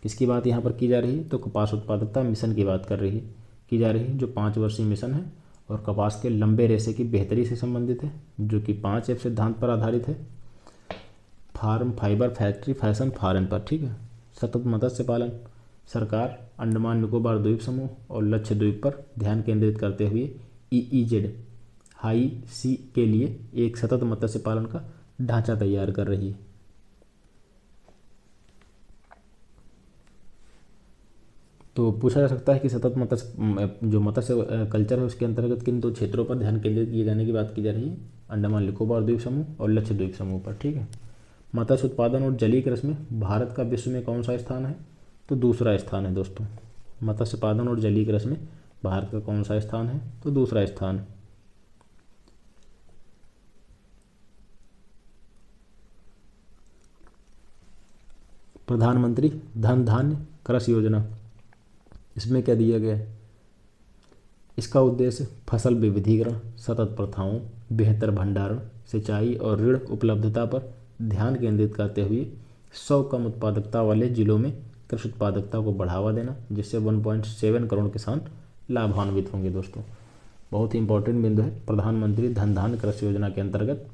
किसकी बात यहाँ पर की जा रही है? तो कपास उत्पादकता मिशन की बात की जा रही है जो 5 वर्षीय मिशन है और कपास के लंबे रेशे की बेहतरी से संबंधित है, जो कि 5F सिद्धांत पर आधारित है। Farm, fibre, factory, fashion, foreign पर। ठीक है। सतत मत्स्य पालन, सरकार अंडमान निकोबार द्वीप समूह और लक्षद्वीप पर ध्यान केंद्रित करते हुए EEZ हाई सी के लिए एक सतत मत्स्य पालन का ढांचा तैयार कर रही है। तो पूछा जा सकता है कि सतत मत्स्य कल्चर है उसके अंतर्गत किन 2 क्षेत्रों पर ध्यान केंद्रित किए जाने की बात की जा रही है? अंडमान निकोबार द्वीप समूह और लक्षद्वीप समूह पर। ठीक है। मत्स्य उत्पादन और जलीय कृषि में भारत का विश्व में कौन सा स्थान है? तो दूसरा स्थान है दोस्तों। मत्स्य उत्पादन और जलीय कृषि में भारत का कौन सा स्थान है? तो दूसरा स्थान है। प्रधानमंत्री धन धान्य कृषि योजना, इसमें क्या दिया गया है? इसका उद्देश्य फसल विविधीकरण, सतत प्रथाओं, बेहतर भंडारण, सिंचाई और ऋण उपलब्धता पर ध्यान केंद्रित करते हुए 100 कम उत्पादकता वाले जिलों में कृषि उत्पादकता को बढ़ावा देना, जिससे 1.7 करोड़ किसान लाभान्वित होंगे। दोस्तों बहुत ही इंपॉर्टेंट बिंदु है। प्रधानमंत्री धन धान्य कृषि योजना के अंतर्गत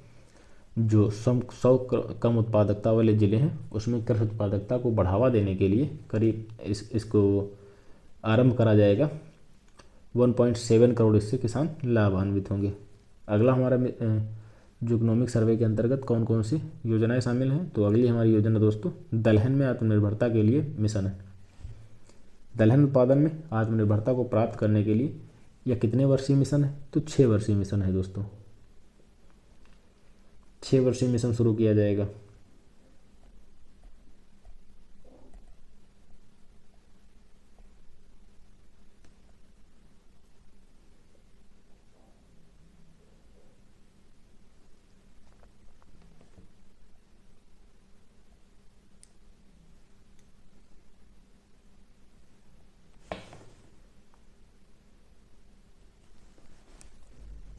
जो 100 कम उत्पादकता वाले ज़िले हैं उसमें कृषि उत्पादकता को बढ़ावा देने के लिए करीब इसको आरंभ करा जाएगा। 1.7 करोड़ इससे किसान लाभान्वित होंगे। अगला हमारा जो इकोनॉमिक सर्वे के अंतर्गत कौन कौन सी योजनाएं शामिल हैं? तो अगली हमारी योजना दोस्तों दलहन में आत्मनिर्भरता के लिए मिशन है। दलहन उत्पादन में आत्मनिर्भरता को प्राप्त करने के लिए यह कितने वर्षीय मिशन है? तो 6 वर्षीय मिशन है दोस्तों। 6 वर्षीय मिशन शुरू किया जाएगा।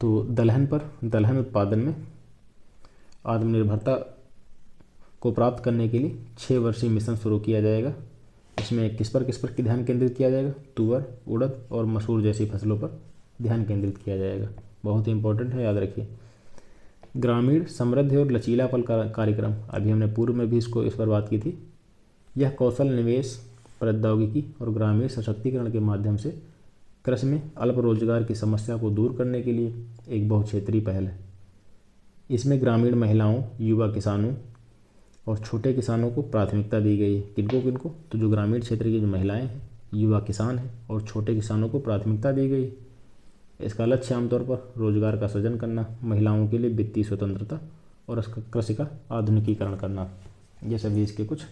तो दलहन उत्पादन में आत्मनिर्भरता को प्राप्त करने के लिए 6 वर्षीय मिशन शुरू किया जाएगा। इसमें किस पर ध्यान केंद्रित किया जाएगा? तुअर, उड़द और मसूर जैसी फसलों पर ध्यान केंद्रित किया जाएगा। बहुत ही इंपॉर्टेंट है, याद रखिए। ग्रामीण समृद्धि और लचीलापन कार्यक्रम, अभी हमने पूर्व में भी इस पर बात की थी। यह कौशल निवेश, प्रौद्योगिकी और ग्रामीण सशक्तिकरण के माध्यम से कृषि में अल्प रोजगार की समस्या को दूर करने के लिए एक बहुक्षेत्रीय पहल है। इसमें ग्रामीण महिलाओं, युवा किसानों और छोटे किसानों को प्राथमिकता दी गई है। किनको? तो जो ग्रामीण क्षेत्र की जो महिलाएं हैं, युवा किसान हैं और छोटे किसानों को प्राथमिकता दी गई। इसका लक्ष्य आमतौर पर रोजगार का सृजन करना, महिलाओं के लिए वित्तीय स्वतंत्रता और कृषि का आधुनिकीकरण करना, ये सभी इसके कुछ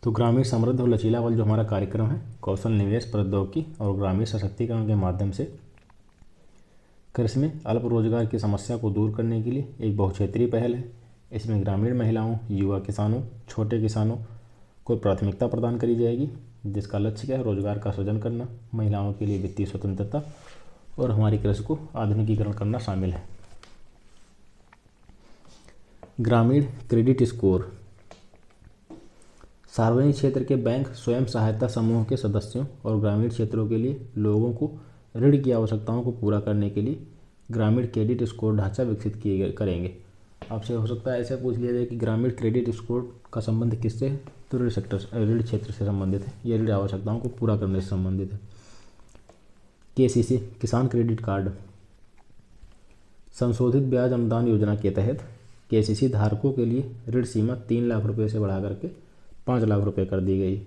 तो ग्रामीण समृद्धि और लचीलापन जो हमारा कार्यक्रम है, कौशल निवेश, प्रौद्योगिकी और ग्रामीण सशक्तिकरण के माध्यम से कृषि में अल्प रोजगार की समस्या को दूर करने के लिए एक बहुक्षेत्रीय पहल है। इसमें ग्रामीण महिलाओं, युवा किसानों, छोटे किसानों को प्राथमिकता प्रदान करी जाएगी जिसका लक्ष्य क्या है, रोजगार का सृजन करना, महिलाओं के लिए वित्तीय स्वतंत्रता और हमारी कृषि को आधुनिकीकरण करना शामिल है। ग्रामीण क्रेडिट स्कोर। सार्वजनिक क्षेत्र के बैंक स्वयं सहायता समूह के सदस्यों और ग्रामीण क्षेत्रों के लिए लोगों को ऋण की आवश्यकताओं को पूरा करने के लिए ग्रामीण क्रेडिट स्कोर ढांचा विकसित करेंगे। आपसे हो सकता है ऐसे पूछ लिया जाए कि ग्रामीण क्रेडिट स्कोर का संबंध किससे है, तो ऋण क्षेत्र से संबंधित है, यह ऋण आवश्यकताओं को पूरा करने से संबंधित है। केसीसी किसान क्रेडिट कार्ड। संशोधित ब्याज अनुदान योजना के तहत केसीसी धारकों के लिए ऋण सीमा 3 लाख रुपये से बढ़ा करके 5 लाख रुपये कर दी गई,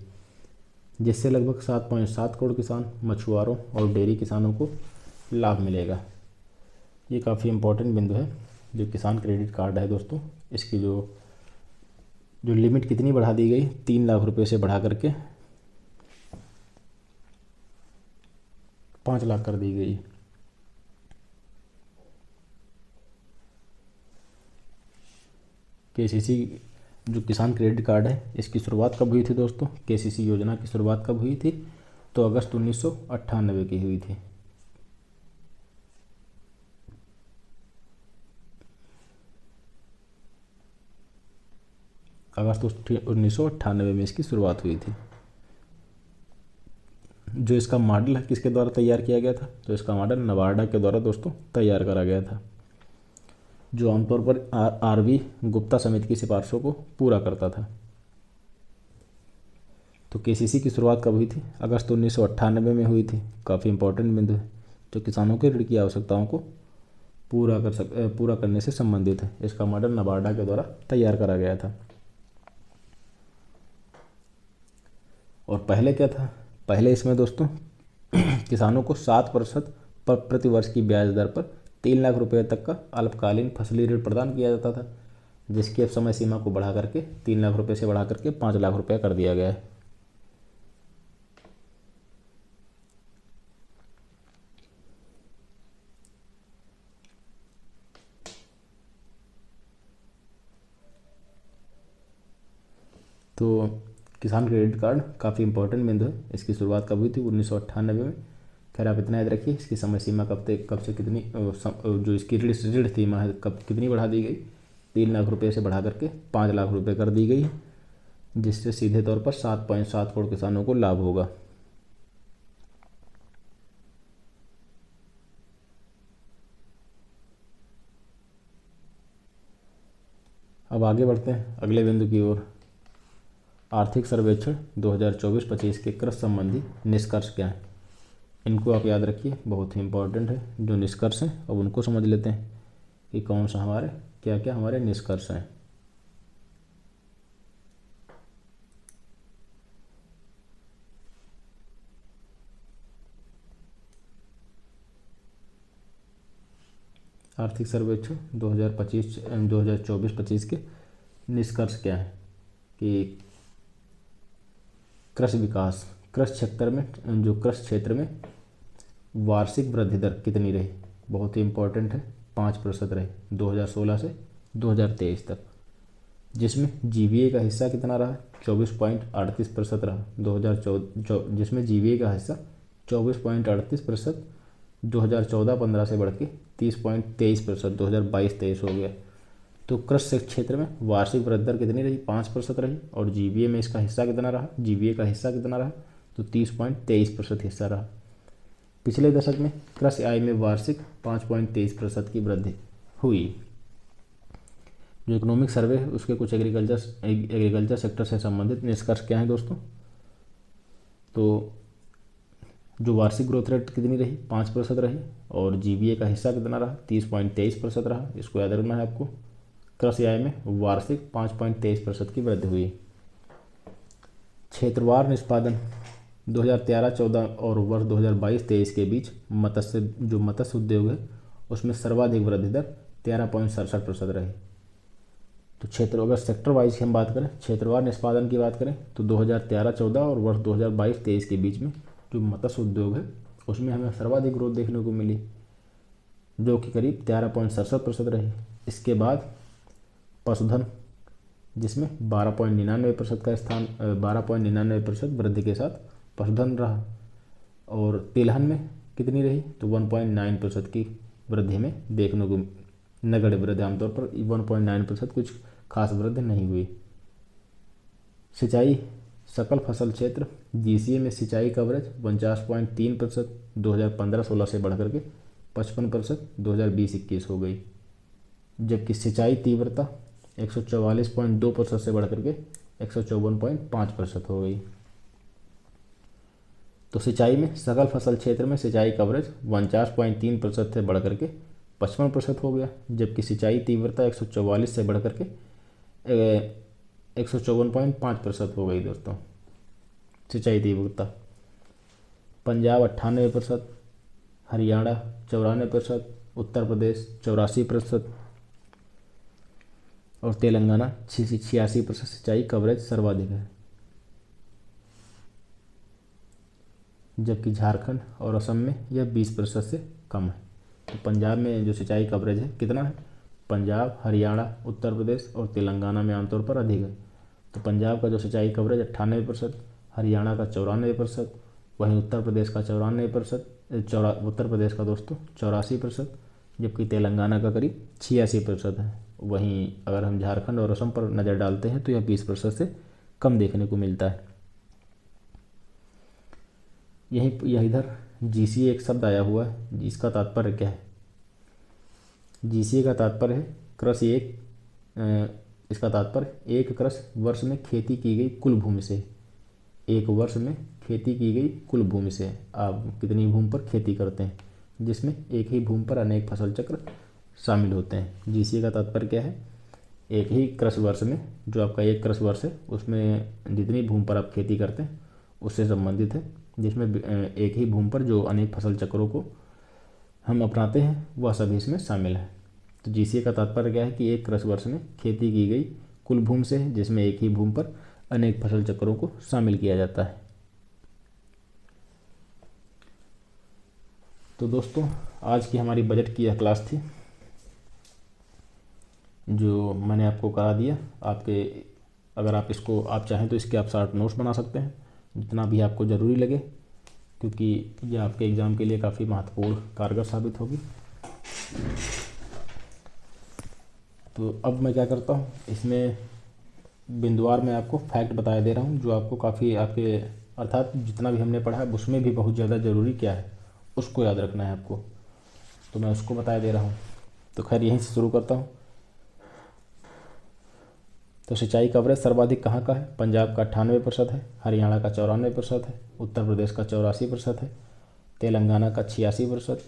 जिससे लगभग 7.7 करोड़ किसान, मछुआरों और डेयरी किसानों को लाभ मिलेगा। ये काफ़ी इम्पोर्टेंट बिंदु है। जो किसान क्रेडिट कार्ड है दोस्तों, इसकी जो लिमिट कितनी बढ़ा दी गई, 3 लाख रुपये से बढ़ा करके 5 लाख कर दी गई। केसीसी जो किसान क्रेडिट कार्ड है, इसकी शुरुआत कब हुई थी दोस्तों? केसीसी योजना की शुरुआत कब हुई थी? तो अगस्त 1998 की हुई थी। अगस्त 1998 में इसकी शुरुआत हुई थी। जो इसका मॉडल है किसके द्वारा तैयार किया गया था? तो इसका मॉडल नवाडा के द्वारा दोस्तों तैयार करा गया था, जो आमतौर पर आरवी गुप्ता समिति की सिफारिशों को पूरा करता था। तो केसीसी की शुरुआत कब हुई थी? अगस्त 1998 में हुई थी। काफ़ी इंपॉर्टेंट बिंदु है, जो किसानों के ऋण की आवश्यकताओं को पूरा करने से संबंधित है। इसका मॉडल नवाडा के द्वारा तैयार करा गया था। और पहले क्या था? पहले इसमें दोस्तों किसानों को 7% प्रति वर्ष की ब्याज दर पर 3 लाख रुपये तक का अल्पकालीन फसली ऋण प्रदान किया जाता था, जिसकी अब समय सीमा को बढ़ा करके 3 लाख रुपये से बढ़ा करके 5 लाख रुपये कर दिया गया है। तो किसान क्रेडिट कार्ड काफ़ी इंपॉर्टेंट बिंदु है। इसकी शुरुआत कब हुई थी? 1998 में। खैर आप इतना याद रखिए, इसकी समय सीमा कब से कितनी जो इसकी ऋण सीमा है कब कितनी बढ़ा दी गई? 3 लाख रुपये से बढ़ा करके 5 लाख रुपये कर दी गई, जिससे सीधे तौर पर 7.7 करोड़ किसानों को लाभ होगा। अब आगे बढ़ते हैं अगले बिंदु की ओर। आर्थिक सर्वेक्षण 2024-25 के कृषि संबंधी निष्कर्ष क्या हैं? इनको आप याद रखिए, बहुत ही इंपॉर्टेंट है। जो निष्कर्ष हैं अब उनको समझ लेते हैं कि कौन सा हमारे क्या क्या हमारे निष्कर्ष हैं। आर्थिक सर्वेक्षण 2024-25 के निष्कर्ष क्या है कि कृषि विकास, कृषि क्षेत्र में वार्षिक वृद्धि दर कितनी रही? बहुत ही इंपॉर्टेंट है, 5% रही 2016 से 2023 तक, जिसमें जीवीए का हिस्सा कितना रहा? 24.38% रहा 2014, जिसमें जीवीए का हिस्सा 24.38% 2014-15 से बढ़ के 30.23% 2022-23 हो गया। तो कृषि क्षेत्र में वार्षिक वृद्धि दर कितनी रही? 5% रही। और जीवीए में इसका हिस्सा कितना रहा? जीवीए का हिस्सा कितना रहा? तो 30.23% हिस्सा रहा। पिछले दशक में कृषि आय में वार्षिक 5.23% की वृद्धि हुई। जो इकोनॉमिक सर्वे है उसके कुछ एग्रीकल्चर सेक्टर से संबंधित निष्कर्ष क्या है दोस्तों? तो जो वार्षिक ग्रोथ रेट कितनी रही? 5% रही। और जीवीए का हिस्सा कितना रहा? 30.23% रहा। इसको याद रखना है आपको। कृषि आय में वार्षिक 5.23% की वृद्धि हुई। क्षेत्रवार निष्पादन 2013-14 और वर्ष 2022-23 के बीच मत्स्य उद्योग है उसमें सर्वाधिक वृद्धि दर 13.67% रही। तो क्षेत्र अगर सेक्टर वाइज की हम बात करें, क्षेत्रवार निष्पादन की बात करें, तो 2013-14 और वर्ष 2022-23 के बीच में जो मत्स्य उद्योग है उसमें हमें सर्वाधिक ग्रोथ देखने को मिली, जो कि करीब 13.67% रही। इसके बाद पशुधन जिसमें 12.99% का स्थान 12.99% वृद्धि के साथ पशुधन रहा। और तिलहन में कितनी रही, तो 1.9% की वृद्धि हमें देखने को, नगण्य वृद्धि, आमतौर पर 1.9%, कुछ खास वृद्धि नहीं हुई। सिंचाई सकल फसल क्षेत्र जीसीए में सिंचाई कवरेज 49.3% 2015-16 से बढ़कर के 55% 2020-21 हो गई, जबकि सिंचाई तीव्रता 144.2% से बढ़कर के 154.5% हो गई। तो सिंचाई में सकल फसल क्षेत्र में सिंचाई कवरेज 49.3% से बढ़कर के 55% हो गया, जबकि सिंचाई तीव्रता 144 से बढ़कर के 154.5% हो गई दोस्तों सिंचाई तीव्रता। पंजाब 98%, हरियाणा 94%, उत्तर प्रदेश 84% और तेलंगाना 86% सिंचाई कवरेज सर्वाधिक है, जबकि झारखंड और असम में यह 20% से कम है। तो पंजाब में जो सिंचाई कवरेज है कितना है, पंजाब, हरियाणा, उत्तर प्रदेश और तेलंगाना में आमतौर पर अधिक है। तो पंजाब का जो सिंचाई कवरेज 98%, हरियाणा का 94%, वहीं उत्तर प्रदेश का 94%, उत्तर प्रदेश का दोस्तों 84%, जबकि तेलंगाना का करीब 86% है। वहीं अगर हम झारखंड और असम पर नज़र डालते हैं तो यह 20% से कम देखने को मिलता है। यह इधर जीसीए एक शब्द आया हुआ है, जिसका तात्पर्य क्या है। जीसीए का तात्पर्य है कृषि इसका तात्पर्य एक कृषि वर्ष में खेती की गई कुल भूमि से, एक वर्ष में खेती की गई कुल भूमि से आप कितनी भूमि पर खेती करते हैं, जिसमें एक ही भूमि पर अनेक फसल चक्र शामिल होते हैं। जीसीए का तात्पर्य क्या है, एक ही कृषि वर्ष में, जो आपका एक कृषि वर्ष है उसमें जितनी भूमि पर आप खेती करते हैं उससे संबंधित है, जिसमें एक ही भूमि पर जो अनेक फसल चक्रों को हम अपनाते हैं वह सभी इसमें शामिल है। तो जीसीए का तात्पर्य क्या है कि एक कृषि वर्ष में खेती की गई कुल भूमि से है, जिसमें एक ही भूमि पर अनेक फसल चक्रों को शामिल किया जाता है। तो दोस्तों आज की हमारी बजट की यह क्लास थी, जो मैंने आपको करा दिया। आपके अगर आप इसको आप चाहें तो इसके आप शॉर्ट नोट्स बना सकते हैं, जितना भी आपको ज़रूरी लगे, क्योंकि यह आपके एग्ज़ाम के लिए काफ़ी महत्वपूर्ण कारगर साबित होगी। तो अब मैं क्या करता हूँ, इसमें बिंदुवार में आपको फैक्ट बताया दे रहा हूँ, जो आपको काफ़ी आपके अर्थात जितना भी हमने पढ़ा है उसमें भी बहुत ज़्यादा ज़रूरी क्या है उसको याद रखना है आपको, तो मैं उसको बताया दे रहा हूँ। तो खैर यहीं से शुरू करता हूँ। तो सिंचाई कवरेज सर्वाधिक कहाँ का है, पंजाब का 98% है, हरियाणा का 94% है, उत्तर प्रदेश का 84% है, तेलंगाना का 86%,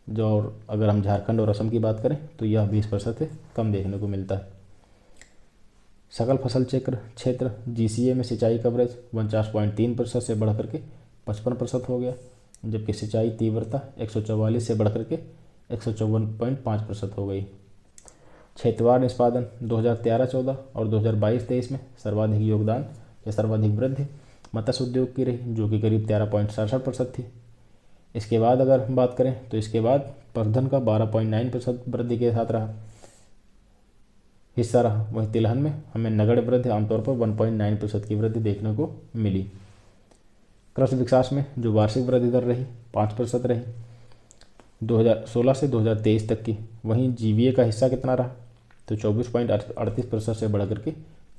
जो और अगर हम झारखंड और असम की बात करें तो यह 20% से कम देखने को मिलता है। सकल फसल क्षेत्र जीसीए में सिंचाई कवरेज 49.3% से बढ़कर के 55% हो गया, जबकि सिंचाई तीव्रता 144 से बढ़कर के 154.5% हो गई। क्षेत्रवार निष्पादन 2013-14 और 2022-23 में सर्वाधिक योगदान या सर्वाधिक वृद्धि मत्स्य उद्योग की रही, जो कि करीब 13.67% थी। इसके बाद अगर हम बात करें तो इसके बाद पशुधन का 12.9% वृद्धि के साथ हिस्सा रहा। वहीं तिलहन में हमें नगण्य वृद्धि, आमतौर पर 1.9% की वृद्धि देखने को मिली। कृषि विकास में जो वार्षिक वृद्धि दर रही 5% रही 2016 से 2023 तक की। वहीं जीवीए का हिस्सा कितना रहा, तो 24.38% से बढ़कर के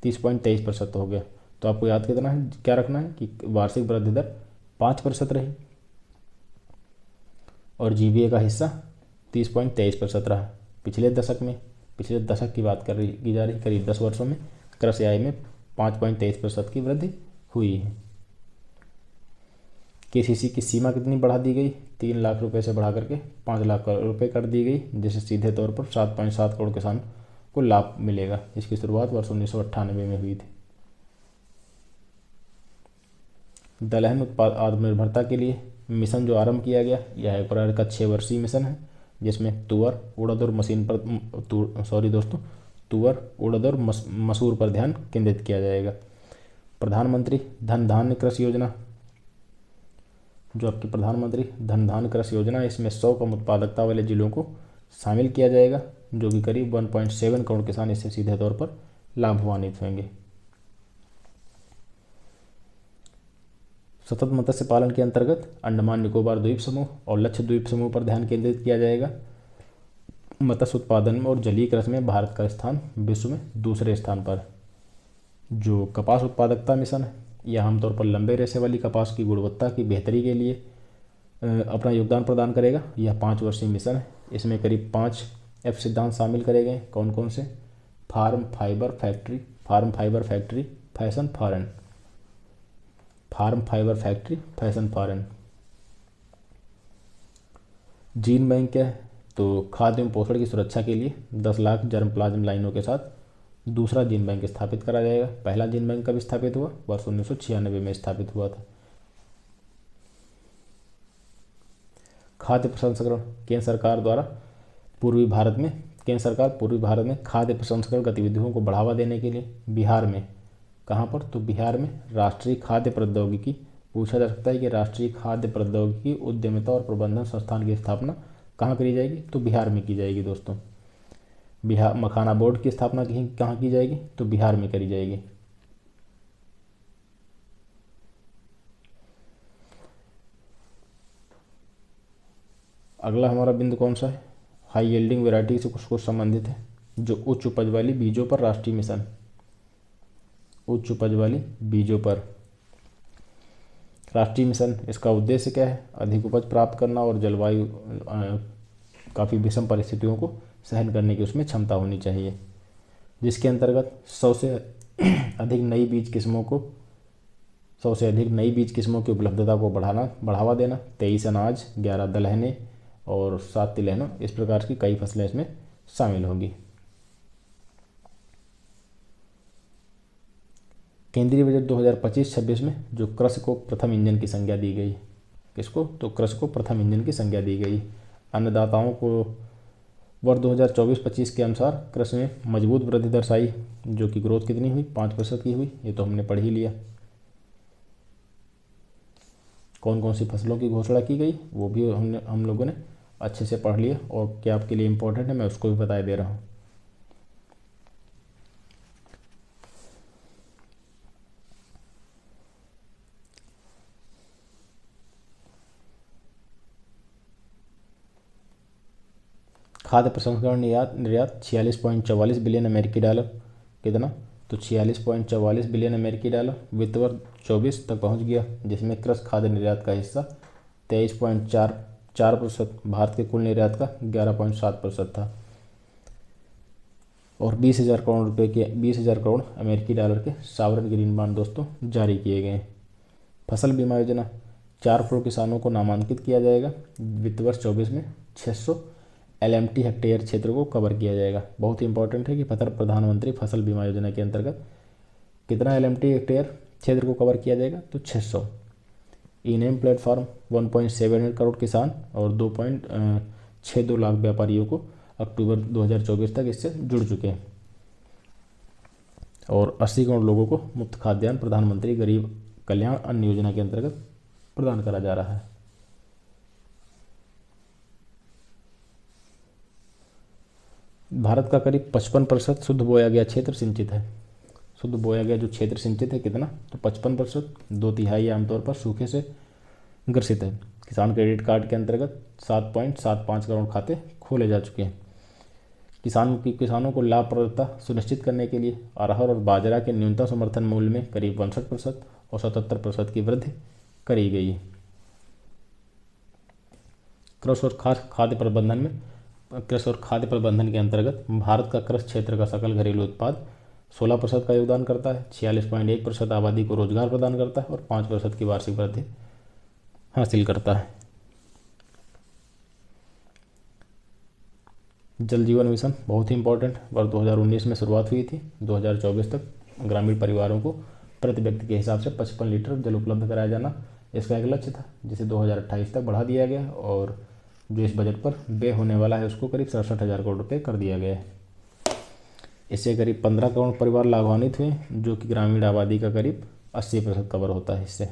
30.23% हो गया। तो आपको याद क्या रखना है कि वार्षिक वृद्धि दर 5% रही और जीवीए का हिस्सा 30.23% रहा। पिछले दशक की बात की जा रही, करीब 10 वर्षों में कृषि आय में 5.23% की वृद्धि हुई है। केसीसी की सीमा कितनी बढ़ा दी गई, 3 लाख रुपए से बढ़ा करके 5 लाख रुपए कर दी गई, जिससे सीधे तौर पर 7.7 करोड़ किसान को लाभ मिलेगा। इसकी शुरुआत वर्ष 1998 में हुई थी। दलहन उत्पाद आत्मनिर्भरता के लिए मिशन जो आरंभ किया गया, यह एक प्रकार का 6 वर्षीय मिशन है, जिसमें तुअर, उड़द और मसूर पर ध्यान केंद्रित किया जाएगा। प्रधानमंत्री धन धान्य कृषि योजना, जो आपकी प्रधानमंत्री धन धान्य कृषि योजना, इसमें 100 कम उत्पादकता वाले जिलों को शामिल किया जाएगा, जो कि करीब 1.7 करोड़ किसान इससे सीधे तौर पर लाभान्वित होंगे। सतत मत्स्य पालन के अंतर्गत अंडमान निकोबार द्वीप समूह और लक्षद्वीप समूह पर ध्यान केंद्रित किया जाएगा। मत्स्य उत्पादन में और जलीय कृषि में भारत का स्थान विश्व में दूसरे स्थान पर। जो कपास उत्पादकता मिशन है, यह आमतौर पर लंबे रेशे वाली कपास की गुणवत्ता की बेहतरी के लिए अपना योगदान प्रदान करेगा। यह 5 वर्षीय मिशन है। इसमें करीब 5 F सिद्धांत शामिल करे गए। कौन कौन से? Farm fibre factory, fashion foreign. Farm fibre factory, fashion foreign. Gene bank क्या है? तो खाद्य एवं पोषण की सुरक्षा के लिए 10 लाख जर्म प्लाज्म लाइनों के साथ दूसरा जीन बैंक स्थापित करा जाएगा। पहला जीन बैंक कब स्थापित हुआ? वर्ष 1996 में स्थापित हुआ था। खाद्य प्रसंस्करण, केंद्र सरकार पूर्वी भारत में खाद्य प्रसंस्करण गतिविधियों को बढ़ावा देने के लिए बिहार में, कहाँ पर? तो बिहार में राष्ट्रीय खाद्य प्रौद्योगिकी, पूछा जा सकता है कि राष्ट्रीय खाद्य प्रौद्योगिकी उद्यमिता और प्रबंधन संस्थान की स्थापना कहाँ करी जाएगी? तो बिहार में की जाएगी दोस्तों। बिहार मखाना बोर्ड की स्थापना कहाँ की जाएगी? तो बिहार में करी जाएगी। अगला हमारा बिंदु कौन सा है? हाई यील्डिंग वैरायटी से कुछ संबंधित है। जो उच्च उपज वाली बीजों पर राष्ट्रीय मिशन, उच्च उपज वाली बीजों पर राष्ट्रीय मिशन। इसका उद्देश्य क्या है? अधिक उपज प्राप्त करना और जलवायु काफ़ी विषम परिस्थितियों को सहन करने की उसमें क्षमता होनी चाहिए, जिसके अंतर्गत 100 से अधिक नई बीज किस्मों की उपलब्धता को बढ़ावा देना। 23 अनाज, 11 दलहने और 7 तिलहनों, इस प्रकार की कई फसलें इसमें शामिल होंगी। केंद्रीय बजट 2025-26 में जो कृषि को प्रथम इंजन की संज्ञा दी गई। किसको? तो कृषि को प्रथम इंजन की संज्ञा दी गई। अन्नदाताओं को वर्ष 2024-25 के अनुसार कृषि में मजबूत वृद्धि दर्शाई, जो कि ग्रोथ कितनी हुई? 5% की हुई। ये तो हमने पढ़ ही लिया। कौन कौन सी फसलों की घोषणा की गई वो भी हम लोगों ने अच्छे से पढ़ लिया, और क्या आपके लिए इम्पोर्टेंट है मैं उसको भी बताए दे रहा हूँ। खाद्य प्रसंस्करण निर्यात 46.44 बिलियन अमेरिकी डॉलर। कितना? तो 46.44 बिलियन अमेरिकी डॉलर वित्त वर्ष 24 तक पहुंच गया, जिसमें कृषि खाद्य निर्यात का हिस्सा 23.44%, भारत के कुल निर्यात का 11.7% था। और 20,000 करोड़ अमेरिकी डॉलर के सॉवरेन ग्रीन बॉन्ड दोस्तों जारी किए गए। फसल बीमा योजना 4 करोड़ किसानों को नामांकित किया जाएगा। वित्त वर्ष 24 में 600 LMT हेक्टेयर क्षेत्र को कवर किया जाएगा। बहुत ही इंपॉर्टेंट है कि प्रधानमंत्री फसल बीमा योजना के अंतर्गत कितना LMT हेक्टेयर क्षेत्र को कवर किया जाएगा? तो 600। ई नेम प्लेटफॉर्म 1.78 करोड़ किसान और 2.62 लाख व्यापारियों को अक्टूबर 2024 तक इससे जुड़ चुके हैं। और 80 करोड़ लोगों को मुफ्त खाद्यान्न प्रधानमंत्री गरीब कल्याण अन्न योजना के अंतर्गत प्रदान करा जा रहा है। भारत का करीब 55% शुद्ध बोया गया क्षेत्र सिंचित है। शुद्ध बोया गया जो क्षेत्र सिंचित है कितना? तो 55%। 2/3 आमतौर पर सूखे से ग्रसित है। किसान क्रेडिट कार्ड के अंतर्गत 7.75 करोड़ खाते खोले जा चुके हैं। किसानों को लाभप्रदता सुनिश्चित करने के लिए अरहर और बाजरा के न्यूनतम समर्थन मूल्य में करीब 62% और 77% की वृद्धि करी गई है। कृषि और खाद्य प्रबंधन के अंतर्गत भारत का कृषि क्षेत्र का सकल घरेलू उत्पाद 16% का योगदान करता है, 46.1% आबादी को रोजगार प्रदान करता है और 5% की वार्षिक वृद्धि हासिल करता है। जल जीवन मिशन बहुत ही इंपॉर्टेंट, वर्ष 2019 में शुरुआत हुई थी। 2024 तक ग्रामीण परिवारों को प्रति व्यक्ति के हिसाब से 55 लीटर जल उपलब्ध कराया जाना इसका एक लक्ष्य था, जिसे 2028 तक बढ़ा दिया गया और जो इस बजट पर व्यय होने वाला है उसको करीब 67,000 करोड़ रुपये कर दिया गया है। इससे करीब 15 करोड़ परिवार लाभान्वित हुए, जो कि ग्रामीण आबादी का करीब 80% कवर होता है इससे।